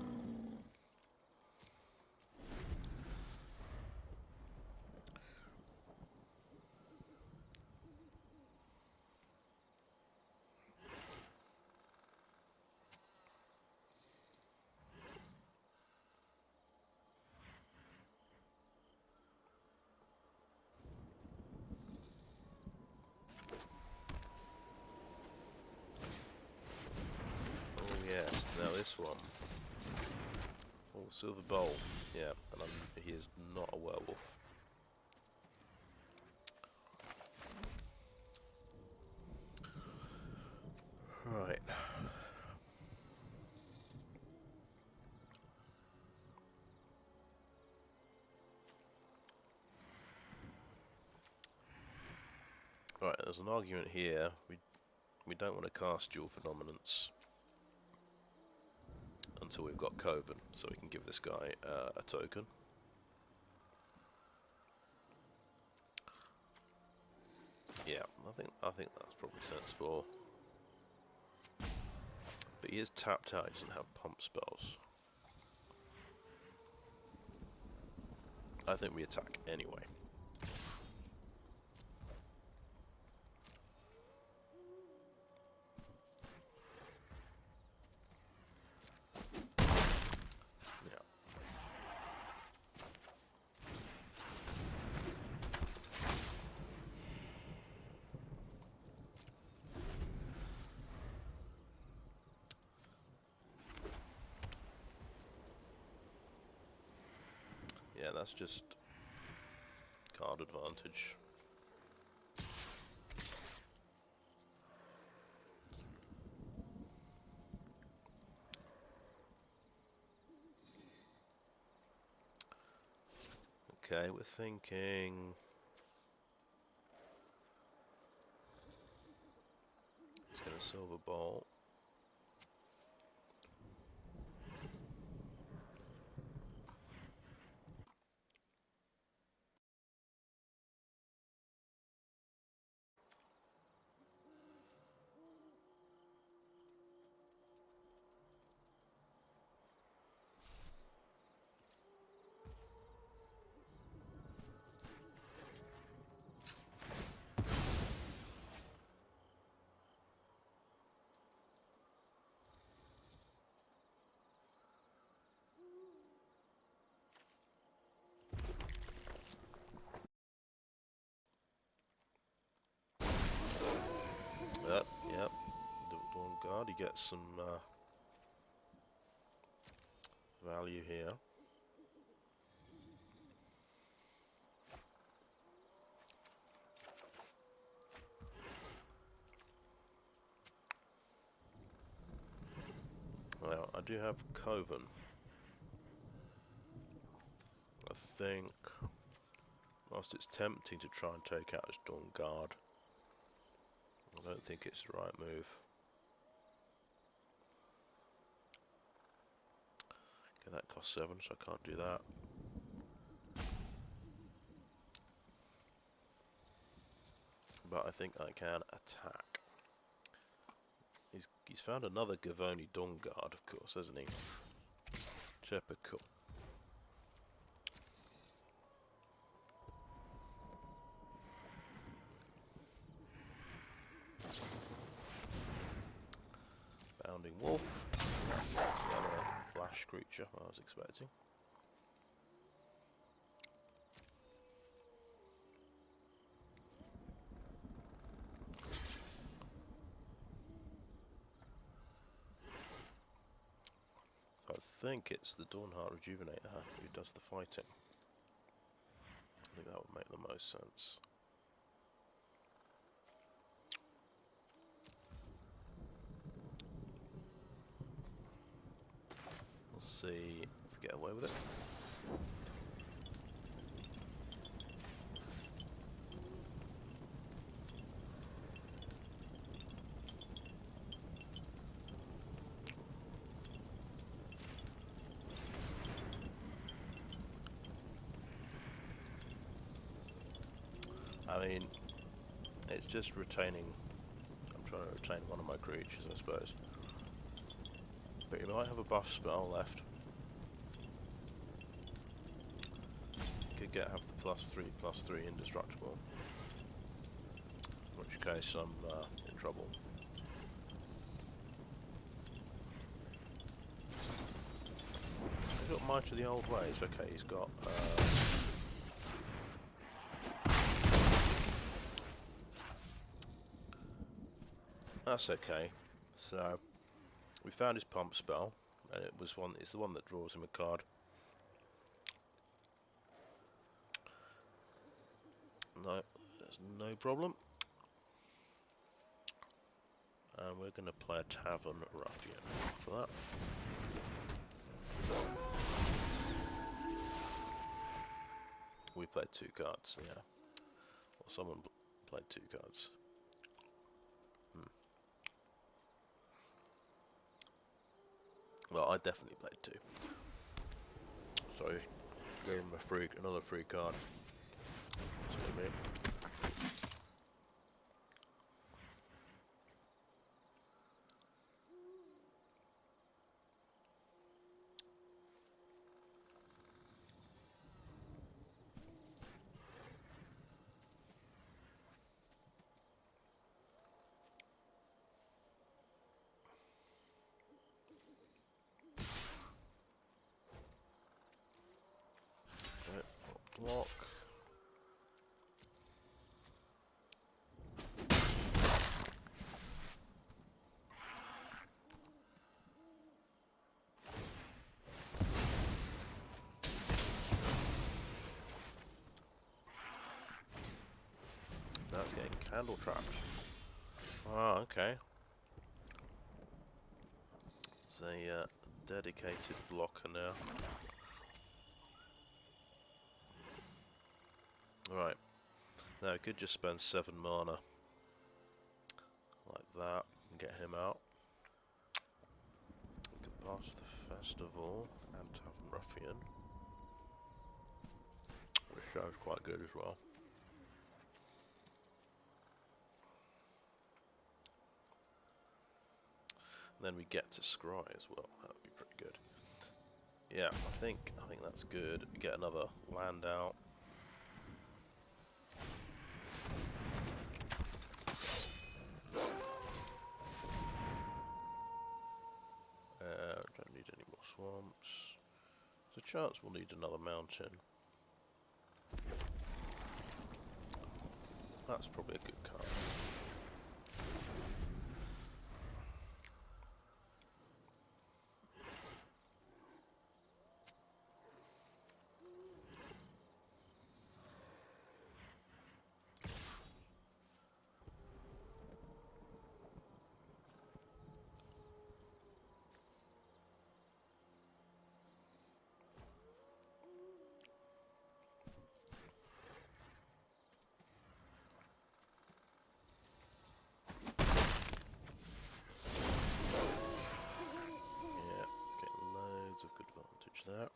Yes, now this one. Oh, Silver Bowl. Yeah, and he is not a werewolf. Right. Right, there's an argument here. We don't want to cast Duel for Dominance until we've got Coven, so we can give this guy a token. Yeah, I think that's probably sensible. But he is tapped out, he doesn't have pump spells. I think we attack anyway. Yeah, that's just card advantage. Okay, we're thinking he's got a Silver Bolt. Yep. Dawn Guard, he gets some value here. Well, I do have Coven. I think, whilst it's tempting to try and take out his Dawn Guard, I don't think it's the right move. Okay, that costs 7, so I can't do that. But I think I can attack. He's found another Gavoni Dawn Guard, of course, hasn't he? Typical. Bounding Wolf. That's the other flash creature I was expecting. So I think it's the Dawnhart Rejuvenator who does the fighting. I think that would make the most sense. We'll see if we get away with it. I mean, it's just retaining. I'm trying to retain one of my creatures, I suppose. But you might have a buff spell left. Could have the +3/+3 indestructible. In which case I'm in trouble. He's got Might of the Old Ways. Okay, he's got. That's okay. So we found his pump spell, and it's the one that draws him a card. No, there's no problem. And we're going to play a Tavern Ruffian for that. We played 2 cards, yeah. Well, someone played 2 cards. Well, I definitely played 2. So, give him another free card. That's what I mean. Block. Now it's getting candle trapped. Ah, okay. It's a dedicated blocker now. Right. Now we could just spend 7 mana like that and get him out. We could pass the festival and Tavern Ruffian, which sounds quite good as well. And then we get to scry as well. That would be pretty good. Yeah, I think that's good. We get another land out. Don't need any more swamps. There's a chance we'll need another mountain. That's probably a good card. Of good advantage there.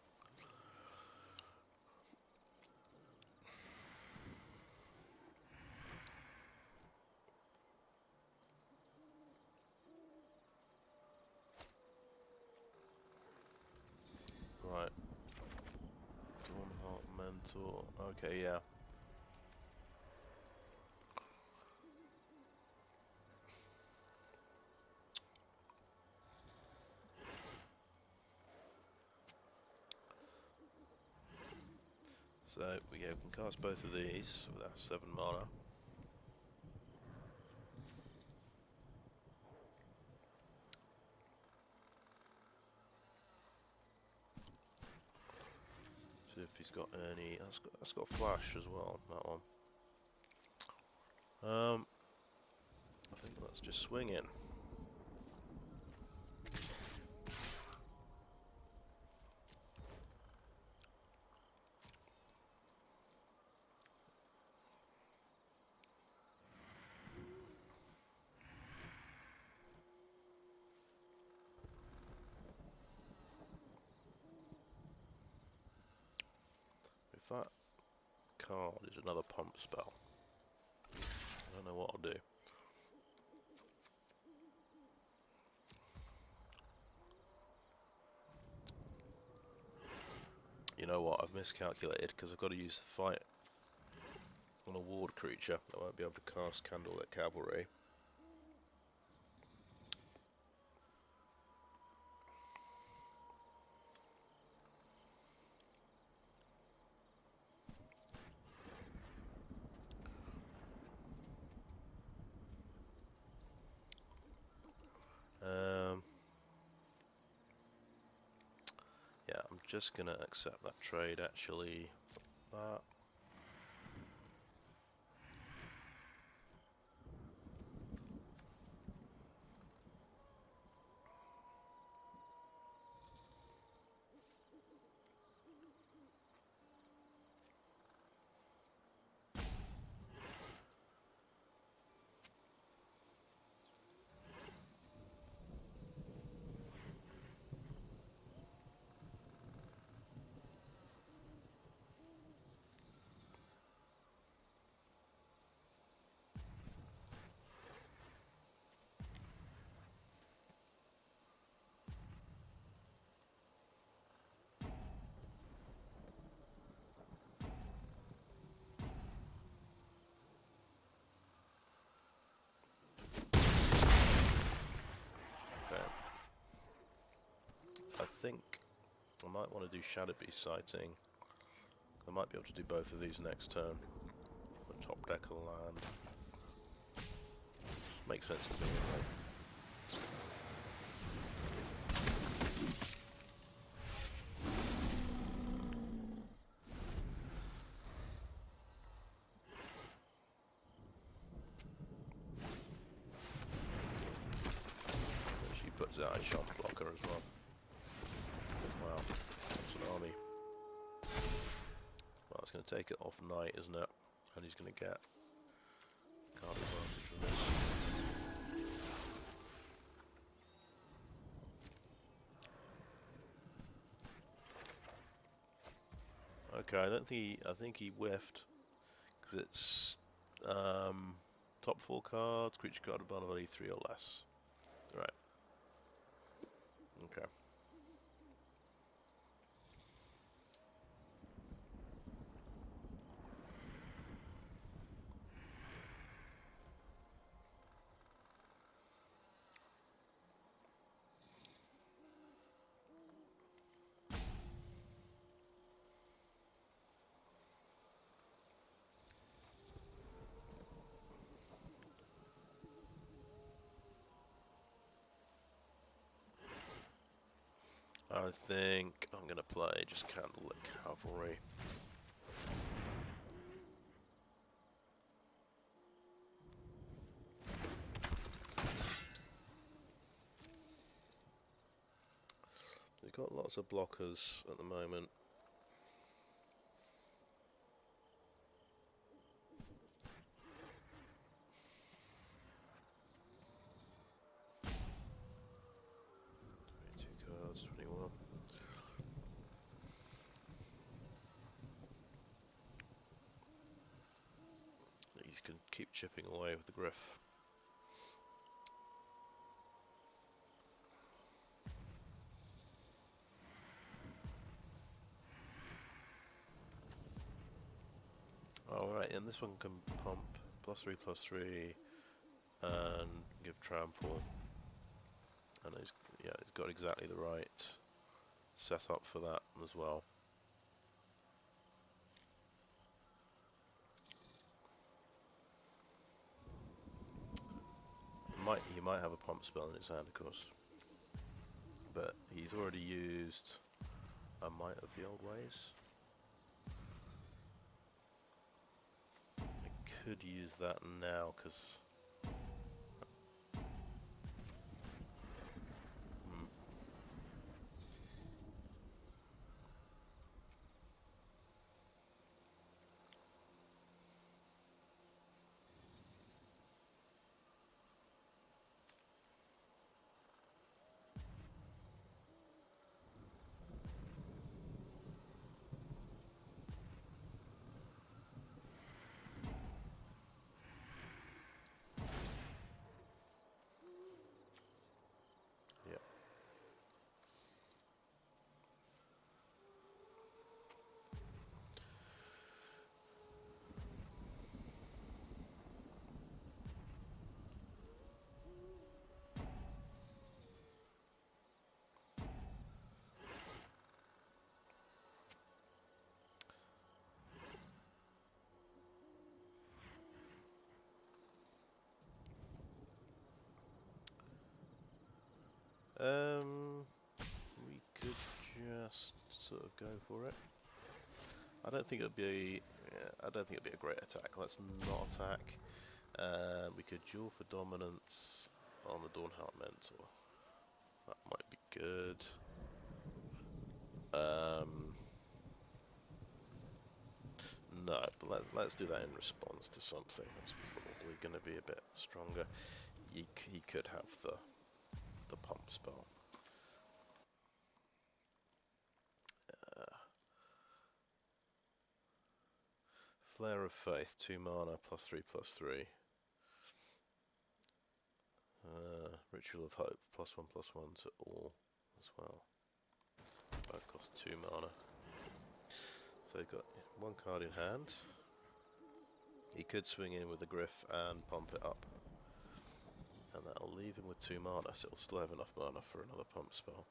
Right. Dawnhart Mentor. Okay, yeah. So we can cast both of these with our 7 mana. See if he's got any. That's got flash as well. That one. I think let's just swing in. That card is another pump spell. don't know what I'll do. You know what, I've miscalculated because I've got to use the fight on a ward creature. I won't be able to cast Candlelit Cavalry. Yeah, I'm just gonna accept that trade actually. That. I think I might want to do Shadowbeast Sighting. I might be able to do both of these next turn. The top deck of the land. Makes sense to me anyway. She puts out a shot blocker as well. Wow, that's an army. Well, it's going to take it off Knight, isn't it? And he's going to get card advantage from this. Okay, I think he whiffed because it's top 4 cards, creature card value 3 or less. Right. Okay. I think I'm going to play just Candlelit Cavalry. He's got lots of blockers at the moment. Can keep chipping away with the Griff. Alright, and this one can pump +3/+3 and give trample. And it's got exactly the right setup for that as well. He might have a pump spell in his hand, of course, but he's already used a Might of the Old Ways. I could use that now because sort of go for it. I don't think it'd be. I don't think it'd be a great attack. Let's not attack. We could duel for dominance on the Dawnhart Mentor. That might be good. No, but let's do that in response to something. That's probably going to be a bit stronger. He could have the pump spell. Flare of Faith, 2 mana, +3/+3. Ritual of Hope, +1/+1 to all as well. Both cost 2 mana. So he's got 1 card in hand. He could swing in with the Griff and pump it up. And that'll leave him with 2 mana, so he'll still have enough mana for another pump spell.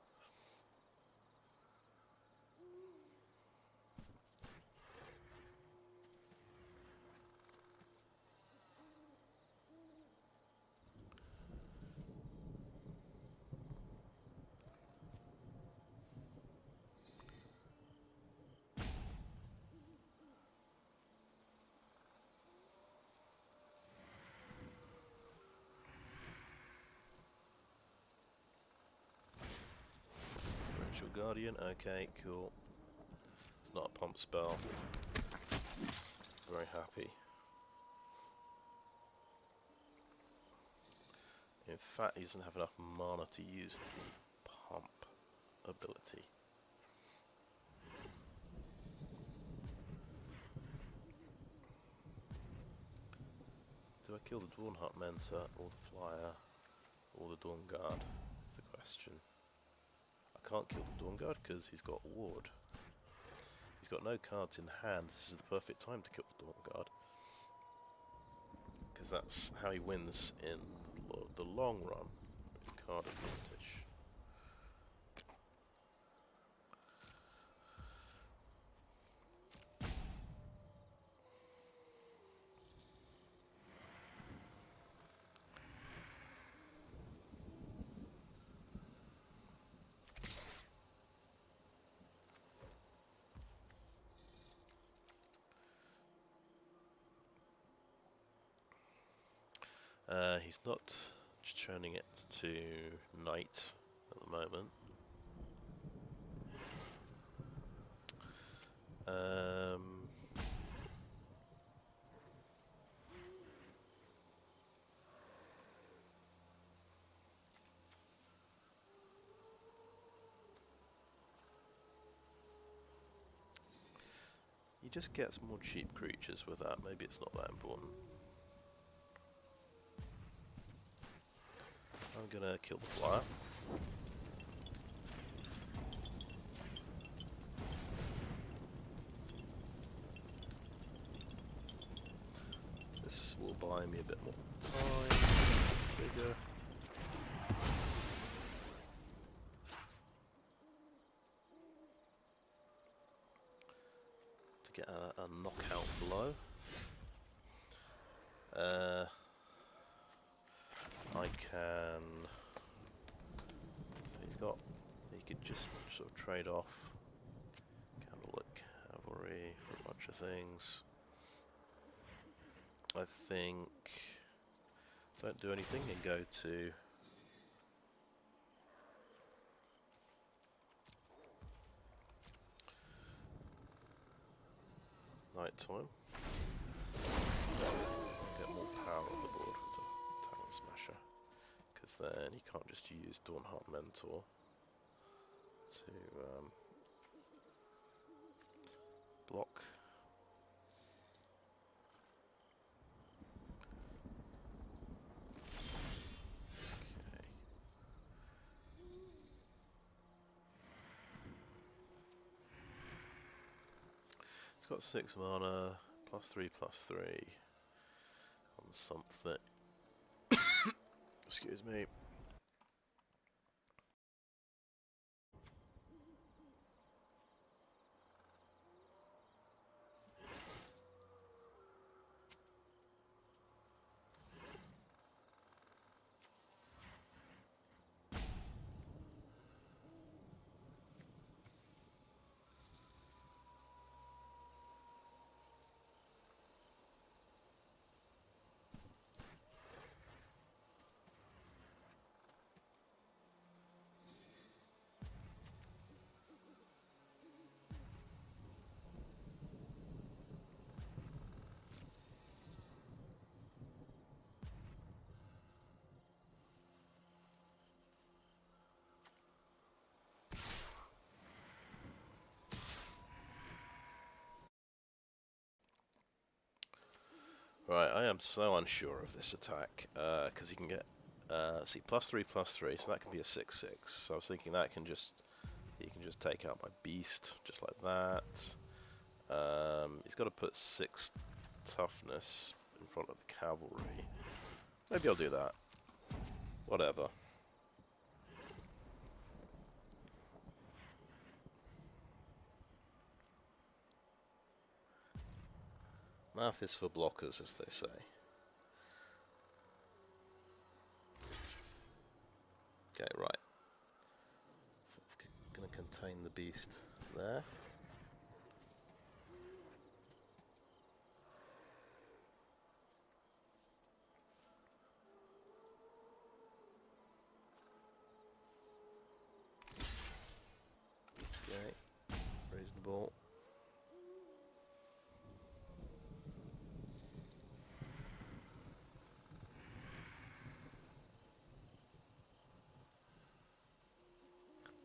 Guardian, okay, cool. It's not a pump spell. Very happy. In fact, he doesn't have enough mana to use the pump ability. Do I kill the Dawnhart Mentor, or the Flyer, or the Dawn Guard? Is the question. I can't kill the Dawn Guard because he's got Ward. He's got no cards in hand. This is the perfect time to kill the Dawn Guard, because that's how he wins in the long run with card advantage. He's not turning it to night at the moment. He just gets more cheap creatures with that. Maybe it's not that important. I'm gonna kill the Flyer. This will buy me a bit more time. Bigger. To get a knockout blow. I can. So he could just sort of trade off Candlelit Cavalry for a bunch of things. I think don't do anything and go to night time. Get more power on the board with the Talon Smasher, because then he can't just use Dawnhart Mentor to block. Okay. It's got 6 mana, +3/+3 on something. Excuse me. am so unsure of this attack, because you can get, see, +3/+3, so that can be a 6/6. So I was thinking that can just, he can just take out my beast, just like that. He's got to put 6 toughness in front of the cavalry. Maybe I'll do that. Whatever. Math is for blockers, as they say. Okay, right. So it's going to contain the beast there. Okay, reasonable.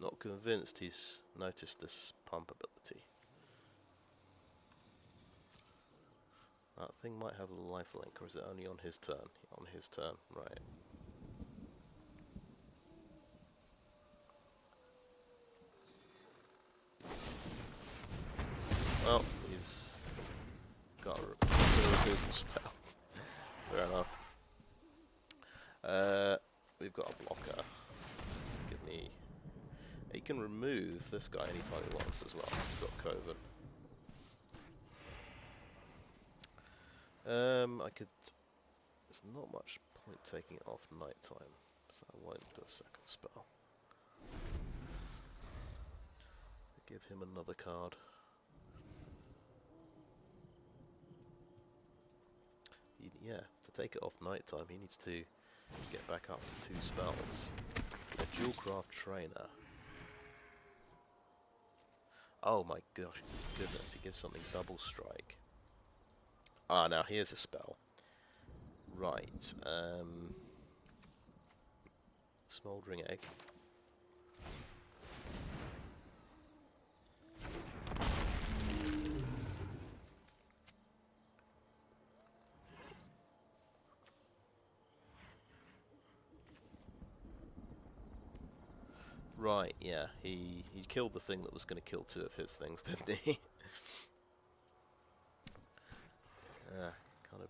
Not convinced he's noticed this pump ability. That thing might have a lifelink, or is it only on his turn? On his turn, right. Well, he's got a removal spell. Fair enough. We've got a blocker. It's going to give me... He can remove this guy anytime he wants as well. He's got Coven. I could... There's not much point taking it off nighttime, so I won't do a second spell. Give him another card. Yeah, to take it off nighttime, he needs to get back up to 2 spells. A Jewelcraft Trainer. Oh my gosh, goodness, he gives something double strike. Ah, now here's a spell. Right, Smoldering Egg. Right, yeah, he killed the thing that was going to kill 2 of his things, didn't he? Kind of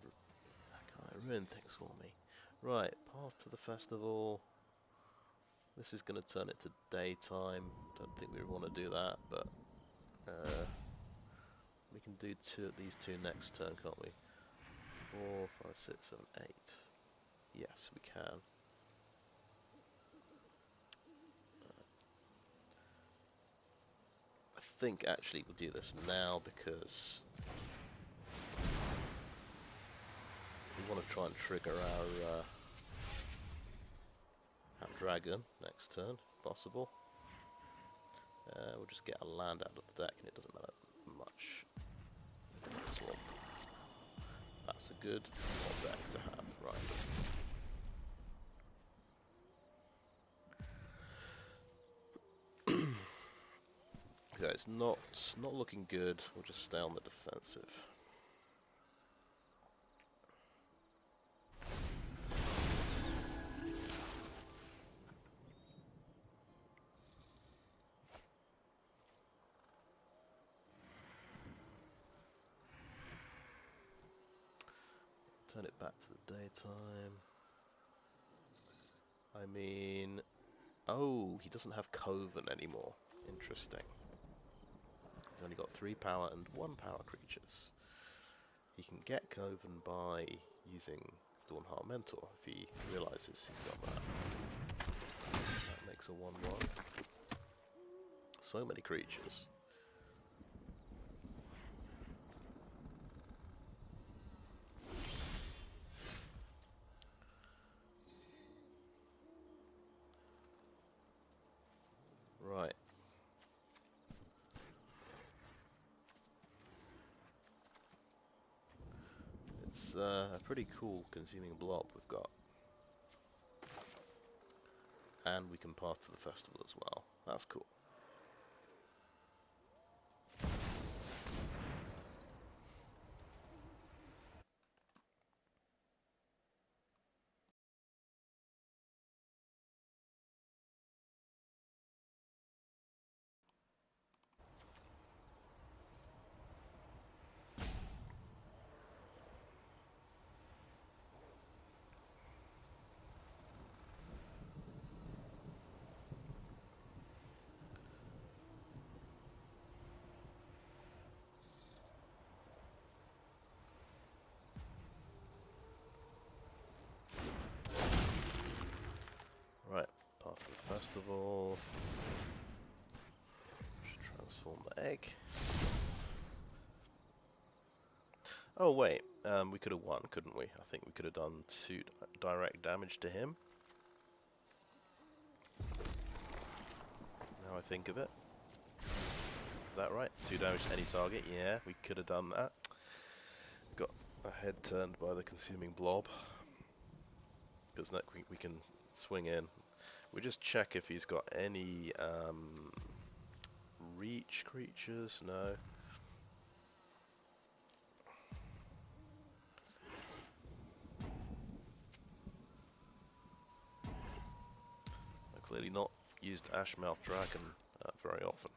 ruined things for me. Right, path to the festival. This is going to turn it to daytime. Don't think we want to do that, but we can do these two next turn, can't we? 4, 5, 6, 7, 8. Yes, we can. I think actually we'll do this now because we want to try and trigger our dragon next turn, if possible. We'll just get a land out of the deck and it doesn't matter much. Swamp. That's a good deck to have, right. Okay, it's not looking good. We'll just stay on the defensive. Turn it back to the daytime. I mean, oh, he doesn't have Coven anymore. Interesting. He's only got 3 power and 1 power creatures. He can get Coven by using Dawnhart Mentor if he realizes he's got that. That makes a 1/1. So many creatures. Right. It's a pretty cool Consuming Blob we've got. And we can path to the festival as well. That's cool. Festival. Should transform the egg. Oh wait, we could have won, couldn't we? I think we could have done 2 direct damage to him. Now I think of it. Is that right? 2 damage to any target? Yeah, we could have done that. Got a head turned by the Consuming Blob. Because we can swing in. We just check if he's got any reach creatures. No. I've clearly not used Ashmouth Dragon very often.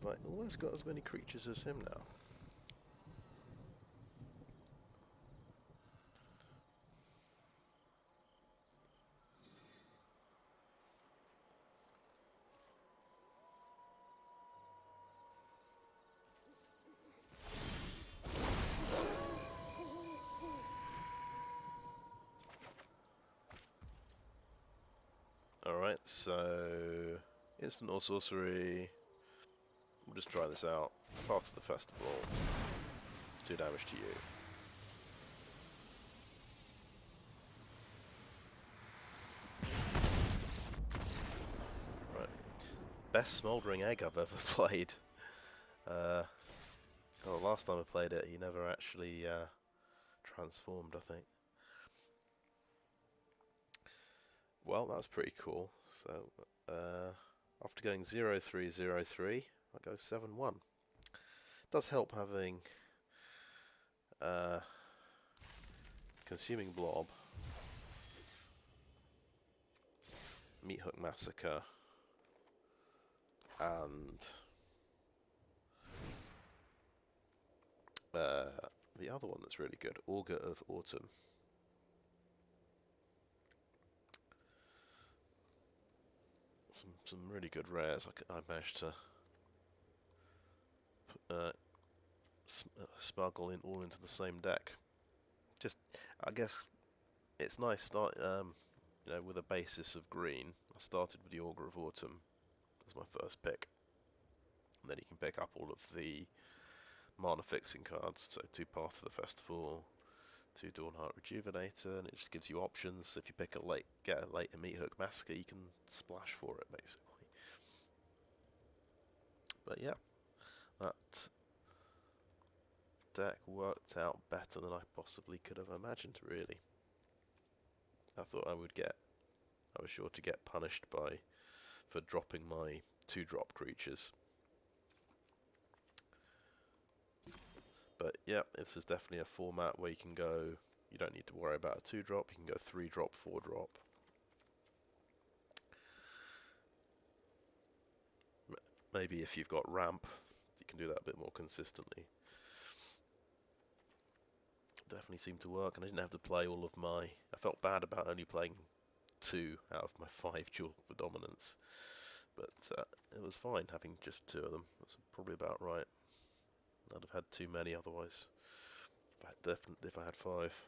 Like, almost got as many creatures as him now. Alright, so instant or sorcery. We'll just try this out. Path to the Festival. 2 damage to you. Right. Best Smoldering Egg I've ever played. Oh, last time I played it, he never actually transformed, I think. Well, that's pretty cool. So, after going 0-3-0-3, I go 7-1. Does help having Consuming Blob, Meathook Massacre, and the other one that's really good, Augur of Autumn. Some really good rares. I managed to smuggle in all into the same deck. Just, I guess it's nice start, you know, with a basis of green. I started with the Augur of Autumn as my first pick, and then you can pick up all of the mana fixing cards. So 2 Path to the Festival, 2 Dawnhart Rejuvenator, and it just gives you options. If you pick a get a later Meathook Massacre, you can splash for it basically. But yeah, that deck worked out better than I possibly could have imagined, really. I thought I was sure to get punished for dropping my 2-drop creatures. But yeah, this is definitely a format where you can go, you don't need to worry about a 2-drop, you can go 3-drop, 4-drop. Maybe if you've got ramp, you can do that a bit more consistently. Definitely seemed to work, and I didn't have to play all of my... I felt bad about only playing 2 out of my 5 Duel for Dominance, but it was fine having just 2 of them. That's probably about right. I'd have had too many otherwise, if I had 5.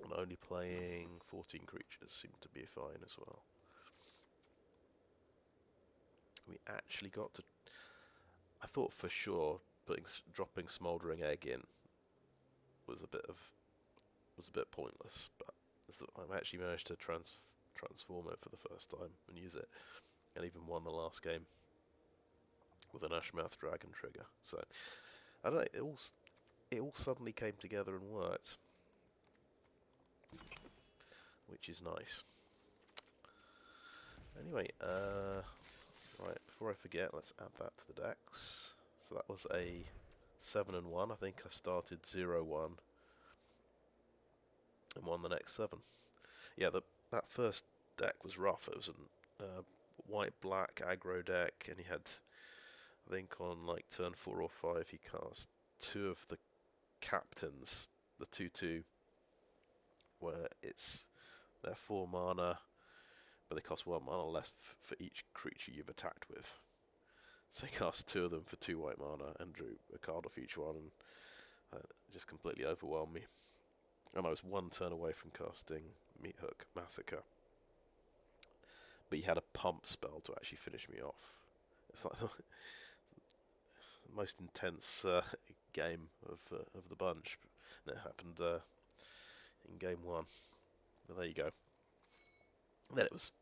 And only playing 14 creatures seemed to be fine as well. We actually got to... I thought for sure dropping Smoldering Egg in was a bit pointless, but I actually managed to transform it for the first time and use it, and even won the last game with an Ashmouth Dragon trigger. So I don't know, it all suddenly came together and worked, which is nice. Anyway, right, before I forget, let's add that to the decks. So that was a 7-1. I think I started 0-1 and won the next 7. Yeah, that first deck was rough. It was a white-black aggro deck, and he had, I think on like turn 4 or 5, he cast 2 of the captains, the 2/2, where they're 4 mana, but they cost 1 mana less for each creature you've attacked with. So he cast 2 of them for 2 white mana and drew a card off each one, and just completely overwhelmed me. And I was 1 turn away from casting Meathook Massacre. But he had a pump spell to actually finish me off. It's like the most intense game of the bunch. And it happened in game 1. But there you go. And then it was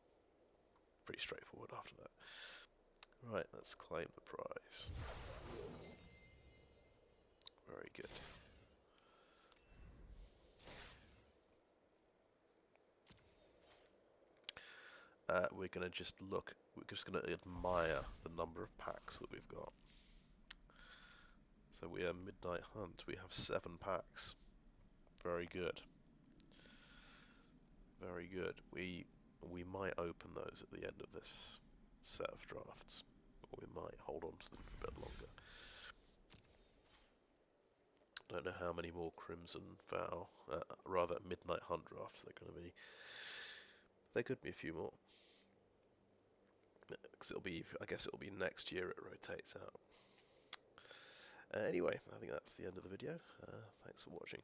pretty straightforward after that. Right, let's claim the prize. Very good. We're going to just look, we're just going to admire the number of packs that we've got. So we are Midnight Hunt, we have 7 packs. Very good. Very good. We might open those at the end of this set of drafts, or we might hold on to them for a bit longer. Don't know how many more Crimson Vow, rather Midnight Hunt drafts there are going to be. There could be a few more. Cause I guess it'll be next year it rotates out. Anyway, I think that's the end of the video. Thanks for watching.